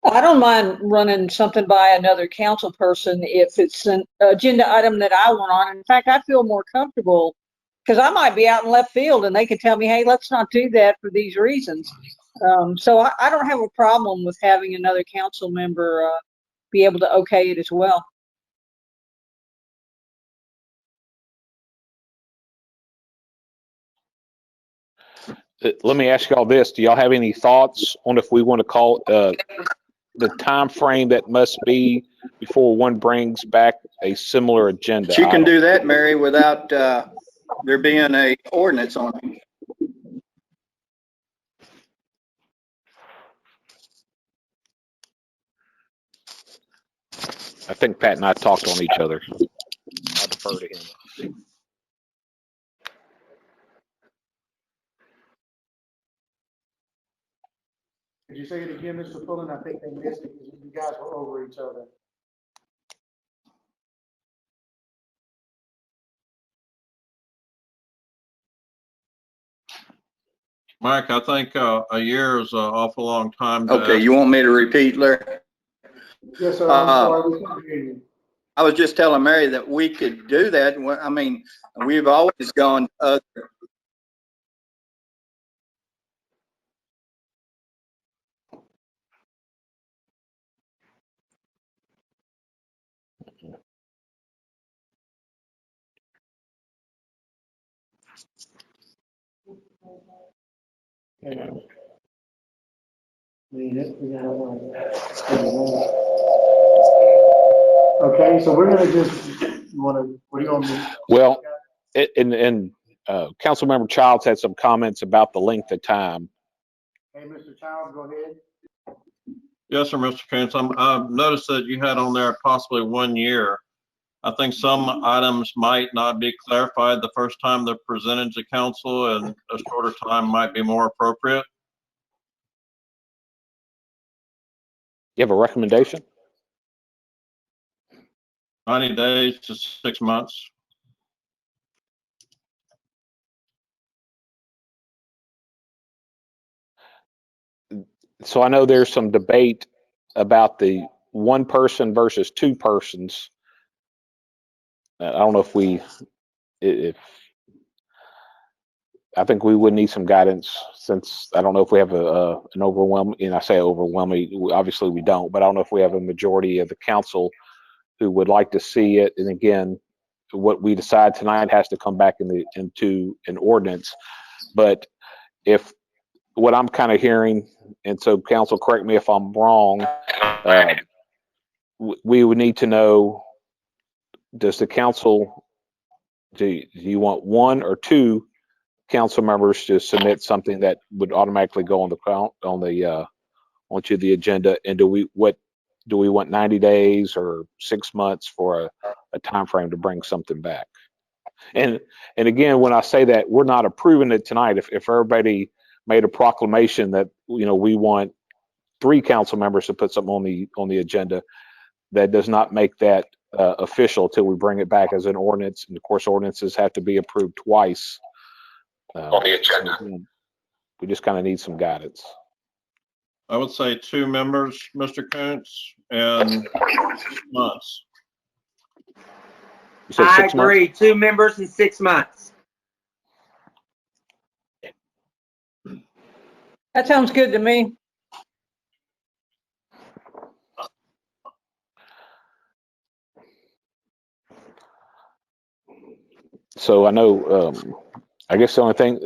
I don't mind running something by another council person if it's an agenda item that I want on. In fact, I feel more comfortable because I might be out in left field and they can tell me, hey, let's not do that for these reasons. So I don't have a problem with having another council member be able to okay it as well. Let me ask y'all this. Do y'all have any thoughts on if we want to call the time frame that must be before one brings back a similar agenda? But you can do that, Mary, without there being a ordinance on it. I think Pat and I talked on each other. I'll defer to him. Could you say it again, Mr. Pullen? I think they missed it because you guys were over each other. Mike, I think a year is an awful long time. Okay, you want me to repeat, Larry? Yes, sir. I'm sorry, we couldn't hear you. I was just telling Mary that we could do that. I mean, we've always gone other. Okay, so we're gonna just, what do you want me? Well, and Councilmember Childs had some comments about the length of time. Hey, Mr. Childs, go ahead. Yes, sir, Mr. Coons. I've noticed that you had on there possibly 1 year. I think some items might not be clarified the first time they're presented to council, and a shorter time might be more appropriate. You have a recommendation? 90 days to 6 months. So I know there's some debate about the one person versus two persons. I don't know if I think we would need some guidance, since I don't know if we have an overwhelming, and I say overwhelming, obviously we don't, but I don't know if we have a majority of the council who would like to see it. And again, what we decide tonight has to come back into an ordinance. But if what I'm kind of hearing, and so council, correct me if I'm wrong, we would need to know, does the council, do you want one or two council members to submit something that would automatically go on onto the agenda? And do we want 90 days or 6 months for a time frame to bring something back? And again, when I say that, we're not approving it tonight. If everybody made a proclamation that we want 3 council members to put something on the agenda, that does not make that official till we bring it back as an ordinance. And of course, ordinances have to be approved twice on the agenda. So we just kind of need some guidance. I would say 2 members, Mr. Kuntz, and 6 months. You said I 6 agree. months? 2 members in 6 months. That sounds good to me. So I know, I guess the only thing,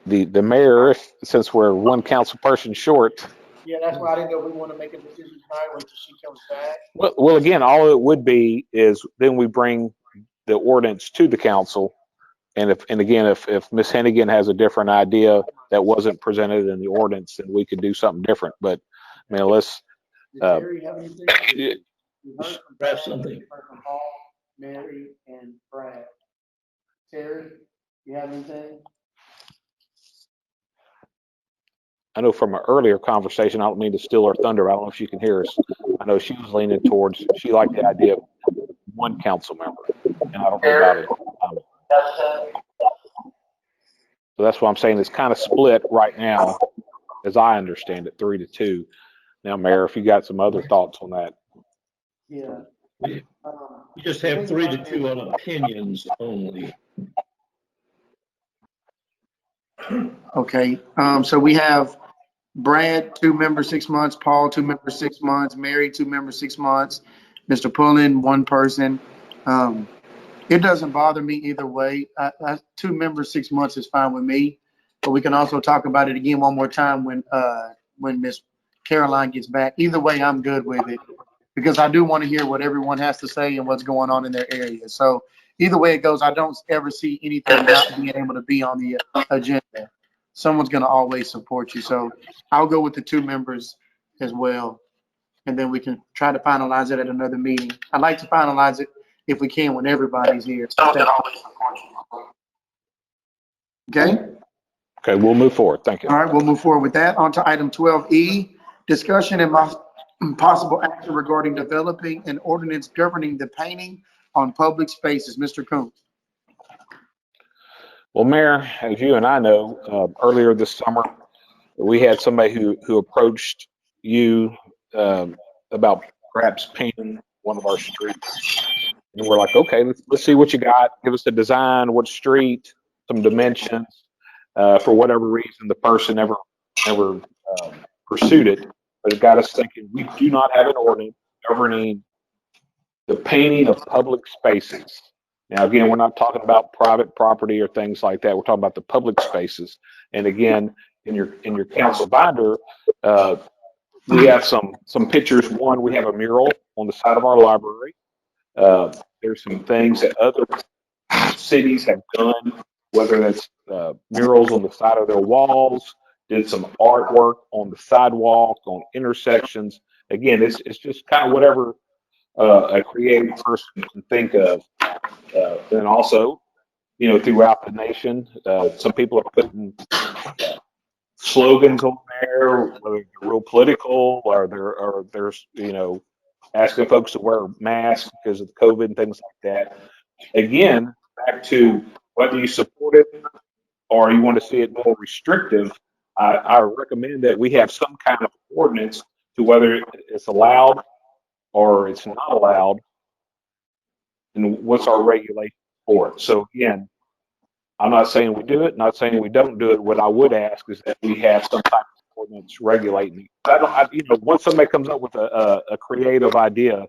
the mayor, since we're one council person short. Yeah, that's why I didn't know if we want to make a decision tonight, wait till she comes back. Well, again, all it would be is then we bring the ordinance to the council. And again, if Ms. Hennigan has a different idea that wasn't presented in the ordinance, then we could do something different. But I mean, unless, Terry have anything? We heard from Brad, something. from Paul, Mary, and Brad. Terry, you have anything? I know from an earlier conversation, I don't mean to steal her thunder. I don't know if she can hear us. I know she was leaning towards, she liked the idea of one council member, and I don't know about it. So that's why I'm saying it's kind of split right now, as I understand it, 3-2. Now, Mayor, if you got some other thoughts on that. Yeah. You just have 3-2 on opinions only. Okay, so we have Brad, 2 members, 6 months, Paul, 2 members, 6 months, Mary, 2 members, 6 months, Mr. Pullen, 1 person. It doesn't bother me either way. 2 members, 6 months is fine with me, but we can also talk about it again one more time when Miss Caroline gets back. Either way, I'm good with it because I do want to hear what everyone has to say and what's going on in their area. So either way it goes, I don't ever see anything not being able to be on the agenda. Someone's going to always support you. So I'll go with the 2 members as well. And then we can try to finalize it at another meeting. I'd like to finalize it if we can when everybody's here. Okay? Okay, we'll move forward. Thank you. All right, we'll move forward with that. On to item 12E, discussion and possible action regarding developing an ordinance governing the painting on public spaces. Mr. Coons. Well, Mayor, as you and I know, earlier this summer, we had somebody who approached you about perhaps painting one of our streets. And we're like, okay, let's see what you got. Give us the design, what street, some dimensions. For whatever reason, the person never pursued it, but it got us thinking, we do not have an ordinance governing the painting of public spaces. Now, again, we're not talking about private property or things like that. We're talking about the public spaces. And again, in your council binder, we have some pictures. One, we have a mural on the side of our library. There's some things that other cities have done, whether that's murals on the side of their walls, did some artwork on the sidewalk, on intersections. Again, it's just kind of whatever a creative person can think of. And also, throughout the nation, some people are putting slogans on there, whether they're real political or there's asking folks to wear masks because of COVID and things like that. Again, back to whether you support it or you want to see it more restrictive, I recommend that we have some kind of ordinance to whether it's allowed or it's not allowed, and what's our regulation for it. So again, I'm not saying we do it, not saying we don't do it. What I would ask is that we have some type of ordinance regulating it. Once somebody comes up with a creative idea,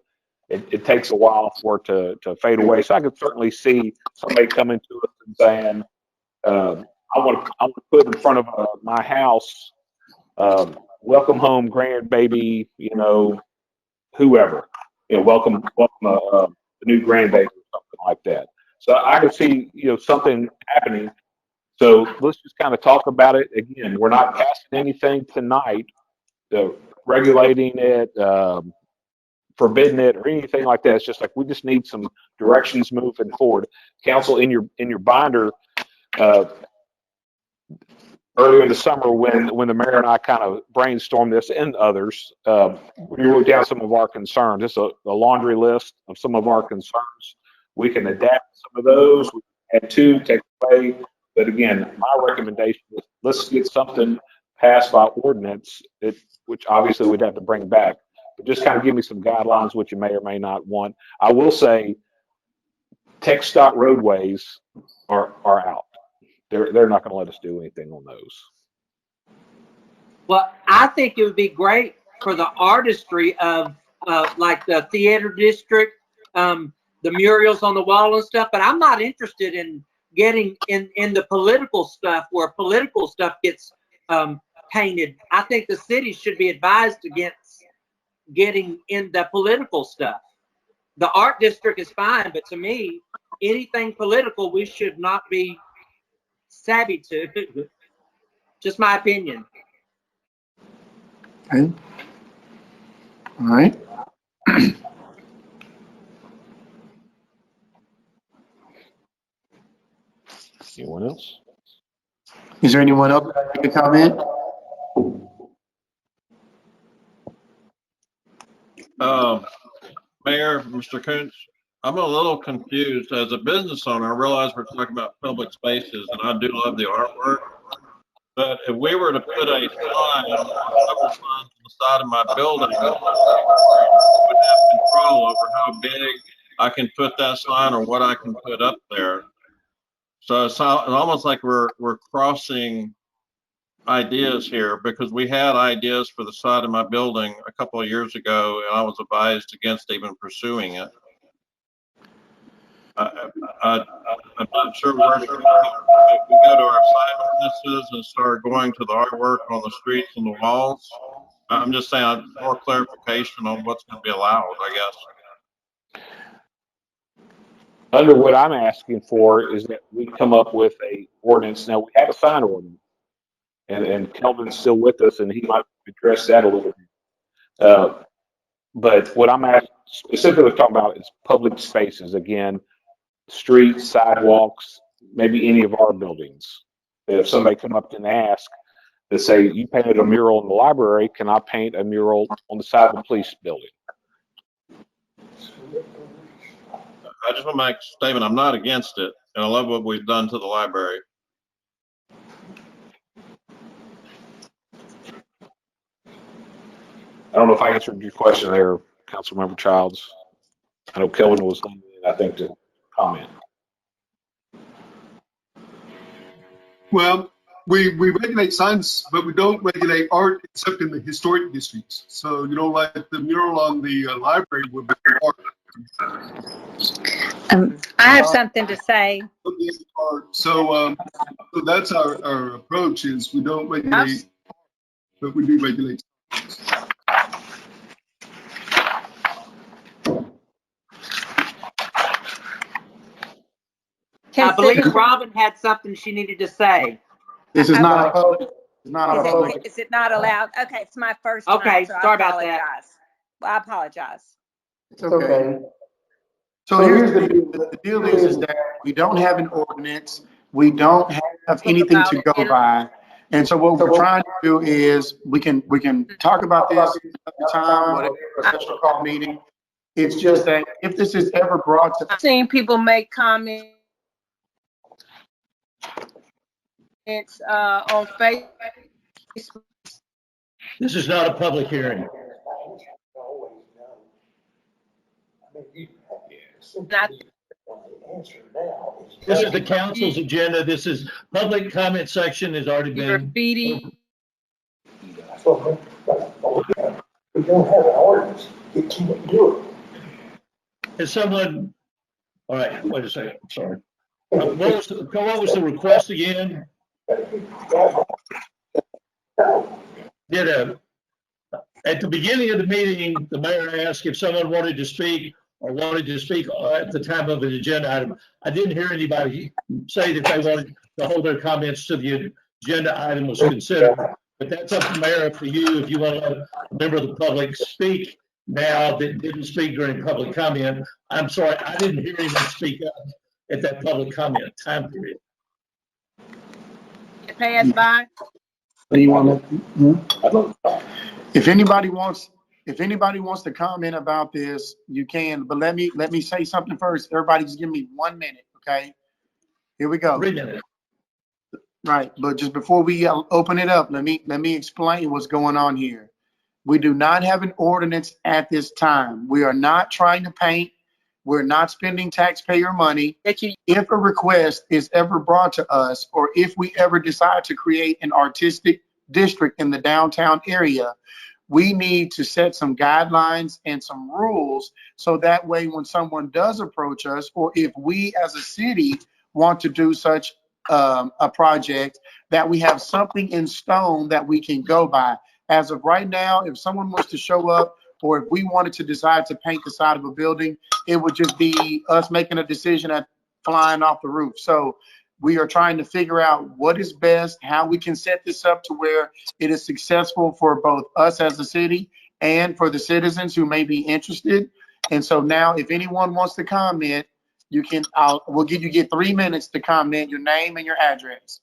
it takes a while for it to fade away. So I could certainly see somebody coming to us and saying, I want to put in front of my house, welcome home, grandbaby, whoever, welcome the new grandbaby or something like that. So I could see, something happening. So let's just kind of talk about it. Again, we're not passing anything tonight, regulating it, forbidding it, or anything like that. It's just like we just need some directions moving forward. Council, in your binder, earlier in the summer when the mayor and I kind of brainstormed this and others, we wrote down some of our concerns. Just a laundry list of some of our concerns. We can adapt some of those. We had 2 take away. But again, my recommendation is let's get something passed by ordinance, which obviously we'd have to bring back. But just kind of give me some guidelines, what you may or may not want. I will say TxDOT roadways are out. They're not going to let us do anything on those. Well, I think it would be great for the artistry of like the theater district, the murals on the wall and stuff, but I'm not interested in getting in the political stuff where political stuff gets painted. I think the city should be advised against getting in the political stuff. The art district is fine, but to me, anything political, we should not be savvy to. Just my opinion. Okay. All right. Anyone else? Is there anyone else that can comment? Mayor, Mr. Coons, I'm a little confused. As a business owner, I realize we're talking about public spaces, and I do love the artwork. But if we were to put a sign, several signs on the side of my building, I would have control over how big I can put that sign or what I can put up there. So it's almost like we're crossing ideas here, because we had ideas for the side of my building a couple of years ago, and I was advised against even pursuing it. I'm not sure where to go. If we go to our sign ordinances and start going to the artwork on the streets and the walls, I'm just saying more clarification on what's going to be allowed, I guess. Under what I'm asking for is that we come up with a ordinance. Now, we have a sign ordinance, and Kelvin's still with us, and he might address that a little bit. But what I'm specifically talking about is public spaces. Again, streets, sidewalks, maybe any of our buildings. If somebody come up and ask, to say, you painted a mural in the library, can I paint a mural on the side of the police building? I just want to make a statement. I'm not against it, and I love what we've done to the library. I don't know if I answered your question there, Councilmember Childs. I know Kelvin was, I think, to comment. Well, we regulate signs, but we don't regulate art except in the historic districts. So, you know, like the mural on the library would be art. I have something to say. So that's our approach, is we don't regulate, but we do regulate. I believe Robin had something she needed to say. This is not a public. It's not a public. Is it not allowed? Okay, it's my first time. Okay, so sorry about that. Well, I apologize. It's okay. So here's the deal. The deal is that we don't have an ordinance. We don't have anything to go by. And so what we're trying to do is we can talk about this another time, whatever, a special call meeting. It's just that if this is ever brought to. I've seen people make comments on Facebook. This is not a public hearing. This is the council's agenda. This is public comment section has already been. Graffiti. We don't have an ordinance. You can't do it. Is someone, all right, wait a second, I'm sorry. What was the request again? At the beginning of the meeting, the mayor asked if someone wanted to speak or wanted to speak at the time of an agenda item. I didn't hear anybody say that they wanted to hold their comments to the agenda item was considered. But that's up to mayor, up to you, if you want to let a member of the public speak now that didn't speak during public comment. I'm sorry, I didn't hear anyone speak up at that public comment time period. Pass by. If anybody wants to comment about this, you can, but let me say something first. Everybody just give me 1 minute, okay? Here we go. 3 minutes. Right, but just before we open it up, let me explain what's going on here. We do not have an ordinance at this time. We are not trying to paint. We're not spending taxpayer money. If a request is ever brought to us, or if we ever decide to create an artistic district in the downtown area, we need to set some guidelines and some rules, so that way when someone does approach us, or if we as a city want to do such a project, that we have something in stone that we can go by. As of right now, if someone wants to show up, or if we wanted to decide to paint the side of a building, it would just be us making a decision at flying off the roof. So we are trying to figure out what is best, how we can set this up to where it is successful for both us as a city and for the citizens who may be interested. And so now if anyone wants to comment, you can, we'll get 3 minutes to comment, your name and your address.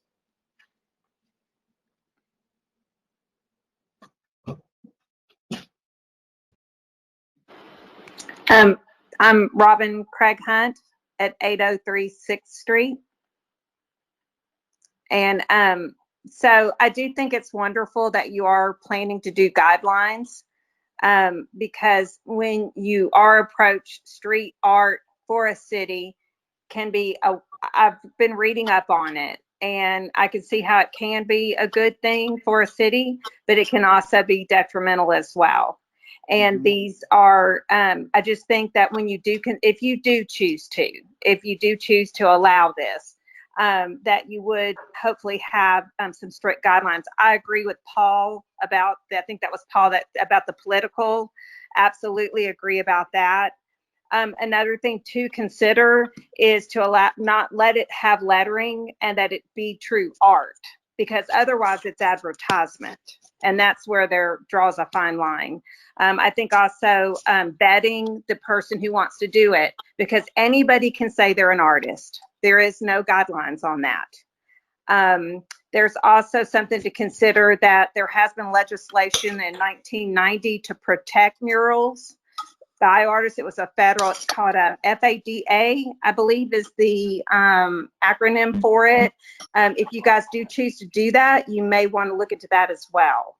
I'm Robin Craig Hunt at 803 6th Street. And so I do think it's wonderful that you are planning to do guidelines, because when you are approached, street art for a city can be, I've been reading up on it, and I can see how it can be a good thing for a city, but it can also be detrimental as well. And these are, I just think that when you do, if you do choose to allow this, that you would hopefully have some strict guidelines. I agree with Paul about, I think that was Paul, that about the political, absolutely agree about that. Another thing to consider is to not let it have lettering, and that it be true art, because otherwise it's advertisement. And that's where there draws a fine line. I think also vetting the person who wants to do it, because anybody can say they're an artist. There is no guidelines on that. There's also something to consider that there has been legislation in 1990 to protect murals by artists. It was a federal, it's called a FADA, I believe is the acronym for it. If you guys do choose to do that, you may want to look into that as well.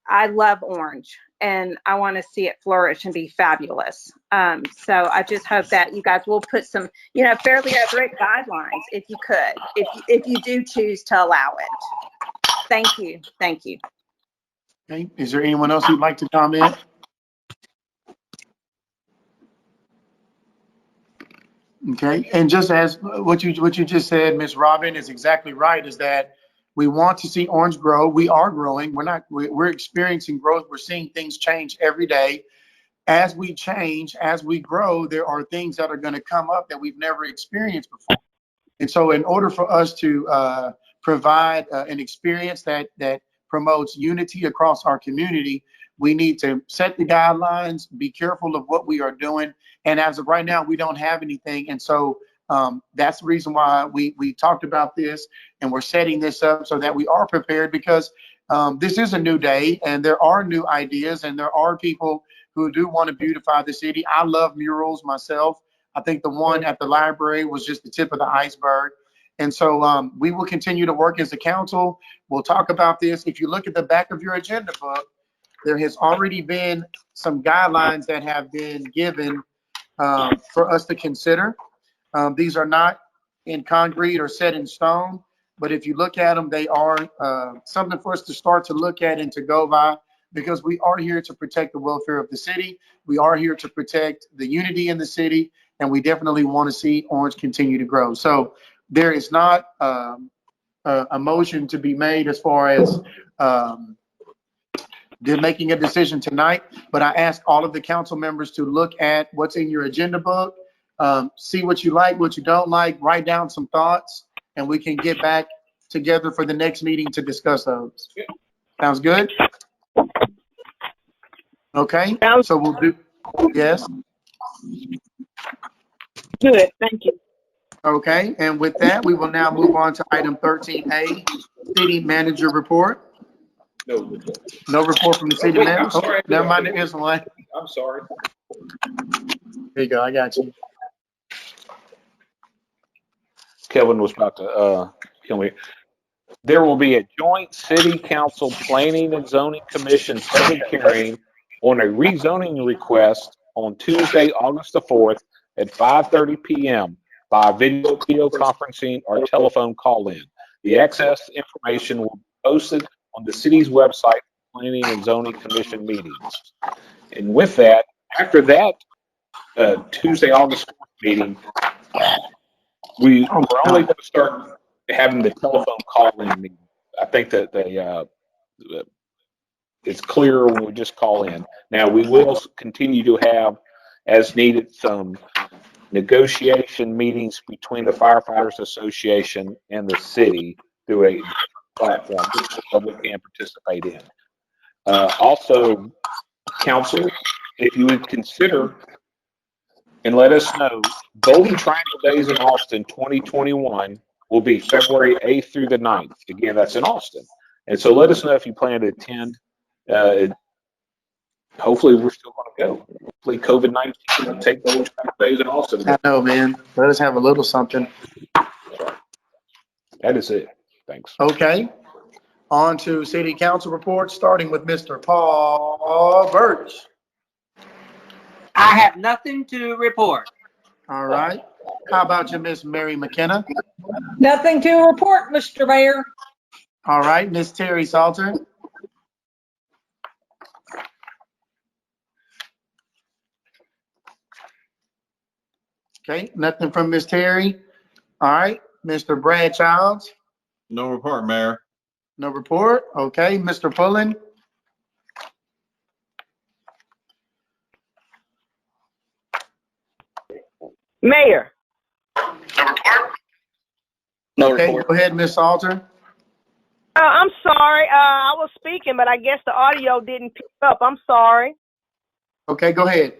I love orange, and I want to see it flourish and be fabulous. So I just hope that you guys will put some, fairly strict guidelines, if you could, if you do choose to allow it. Thank you. Thank you. Okay. Is there anyone else who'd like to comment? Okay. And just as what you just said, Ms. Robin, is exactly right, is that we want to see orange grow. We are growing. We're experiencing growth. We're seeing things change every day. As we change, as we grow, there are things that are going to come up that we've never experienced before. And so in order for us to provide an experience that promotes unity across our community, we need to set the guidelines, be careful of what we are doing. And as of right now, we don't have anything. And so that's the reason why we talked about this, and we're setting this up so that we are prepared, because this is a new day and there are new ideas, and there are people who do want to beautify the city. I love murals myself. I think the one at the library was just the tip of the iceberg. And so we will continue to work as a council. We'll talk about this. If you look at the back of your agenda book, there has already been some guidelines that have been given for us to consider. These are not in concrete or set in stone, but if you look at them, they are something for us to start to look at and to go by, because we are here to protect the welfare of the city. We are here to protect the unity in the city, and we definitely want to see Orange continue to grow. So there is not a motion to be made as far as they're making a decision tonight, but I ask all of the council members to look at what's in your agenda book, see what you like, what you don't like, write down some thoughts, and we can get back together for the next meeting to discuss those. Sounds good? Okay, so we'll do, yes? Good, thank you. Okay, and with that, we will now move on to item 13A, city manager report. No report. No report from the city Wait, manager? I'm sorry. Okay, never mind, there is one. I'm sorry. There you go, I got you. Kevin was about to kill me. There will be a joint city council planning and zoning commission public hearing on a rezoning request on Tuesday, August the 4th at 5:30 p.m. by video conferencing or telephone call-in. The access information will be posted on the city's website for planning and zoning commission meetings. And with that, after that Tuesday, August 4th meeting, we're only going to start having the telephone call-in meeting. I think that it's clearer when we just call in. Now, we will continue to have, as needed, some negotiation meetings between the Firefighters Association and the city through a platform which the public can participate in. Also, council, if you would consider and let us know, Golden Triangle Days in Austin 2021 will be February 8th through the 9th. Again, that's in Austin. And so let us know if you plan to attend. hopefully we're still going to go. Hopefully COVID-19 will take those days and also. I know, man. Let us have a little something. That is it. Thanks. Okay. On to city council reports, starting with Mr. Paul Birch. I have nothing to report. All right. How about you, Miss Mary McKenna? Nothing to report, Mr. Mayor. All right. Miss Terry Salter. Okay. Nothing from Miss Terry. All right. Mr. Brad Childs. No report, Mayor. No report. Okay. Mr. Pullen. Mayor. No Okay, report. go ahead, Miss Salter. I'm sorry. I was speaking, but I guess the audio didn't pick up. I'm sorry. Okay, go ahead.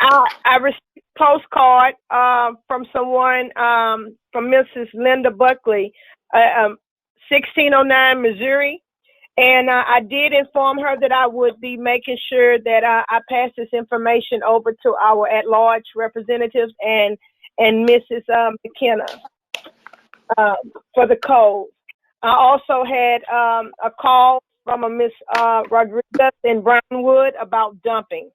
I received a postcard from someone, from Mrs. Linda Buckley, 1609 Missouri. And I did inform her that I would be making sure that I pass this information over to our at-large representatives and Mrs. McKenna for the code. I also had a call from a Miss Rodriguez in Brownwood about dumping.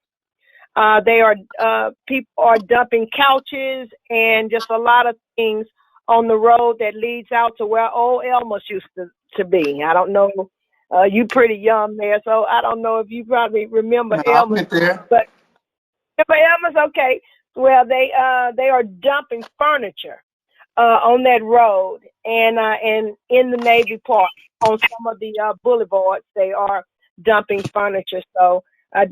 People are dumping couches and just a lot of things on the road that leads out to where old Elmer's used to be. I don't know. You pretty young there, so I don't know if you probably remember Elmer's. But Elmer's, okay. Well, they are dumping furniture on that road and in the Navy Park on some of the boulevards. They are dumping furniture. So I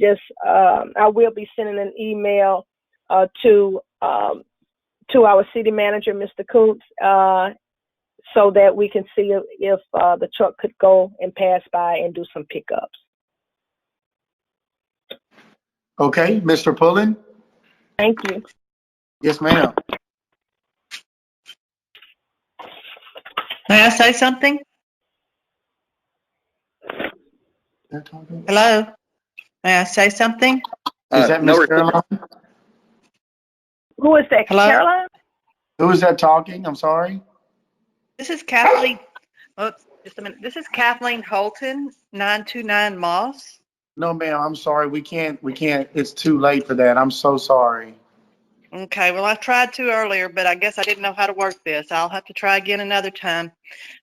will be sending an email to our city manager, Mr. Koontz, so that we can see if the truck could go and pass by and do some pickups. Okay, Mr. Pullen. Thank you. Yes, ma'am. May I say something? Hello? May I say something? Is that Miss Caroline? Who is that? Hello? Caroline? Who is that talking? I'm sorry. This is Kathleen. Oops, just a minute. This is Kathleen Holton, 929 Moss. No, ma'am. I'm sorry. We can't. It's too late for that. I'm so sorry. Okay, well, I tried to earlier, but I guess I didn't know how to work this. I'll have to try again another time.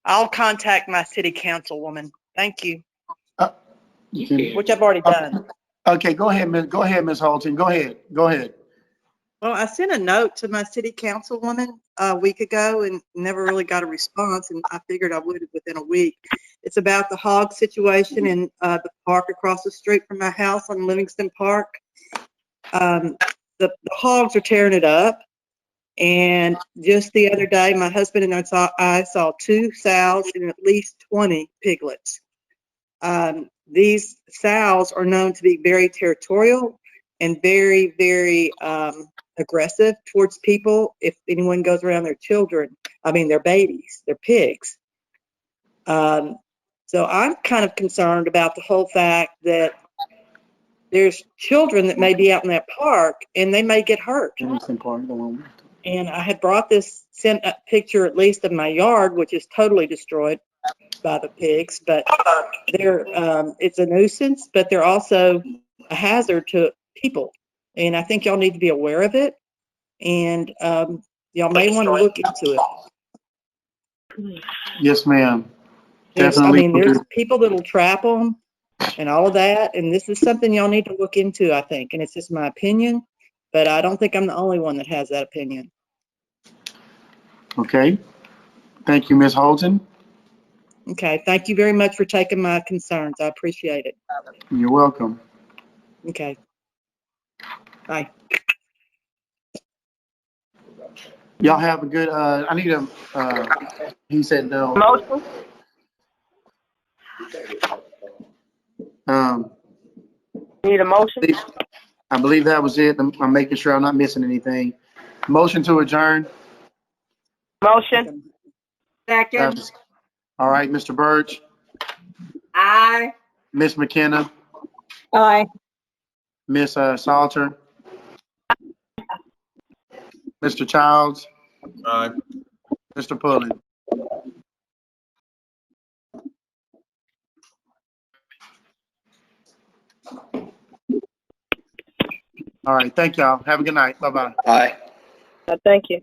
I'll contact my city councilwoman. Thank you. Which I've already done. Okay, go ahead, Miss. Go ahead, Miss Holton. Go ahead. Go ahead. Well, I sent a note to my city councilwoman a week ago and never really got a response, and I figured I would within a week. It's about the hog situation in the park across the street from my house on Livingston Park. The hogs are tearing it up, and just the other day, my husband and I saw 2 sows and at least 20 piglets. These sows are known to be very territorial and very, very aggressive towards people if anyone goes around their children. I mean, their babies, their pigs. So I'm kind of concerned about the whole fact that there's children that may be out in that park and they may get hurt. And I had sent a picture at least of my yard, which is totally destroyed by the pigs, but it's a nuisance, but they're also a hazard to people. And I think y'all need to be aware of it. And y'all may want to look into it. Yes, ma'am. Definitely. There's people that'll trap them and all of that. And this is something y'all need to look into, I think. And it's just my opinion, but I don't think I'm the only one that has that opinion. Okay. Thank you, Ms. Holton. Okay. Thank you very much for taking my concerns. I appreciate it. You're welcome. Okay. Bye. Y'all have a good, I need a, he said no. Motion? Need a motion? I believe that was it. I'm making sure I'm not missing anything. Motion to adjourn. Motion. Second. All right, Mr. Birch. Aye. Miss McKenna. Aye. Ms. Salter, Mr. Childs, Aye. Mr. Pulley. All right, thank y'all. Have a good night. Bye-bye. Aye. Thank you.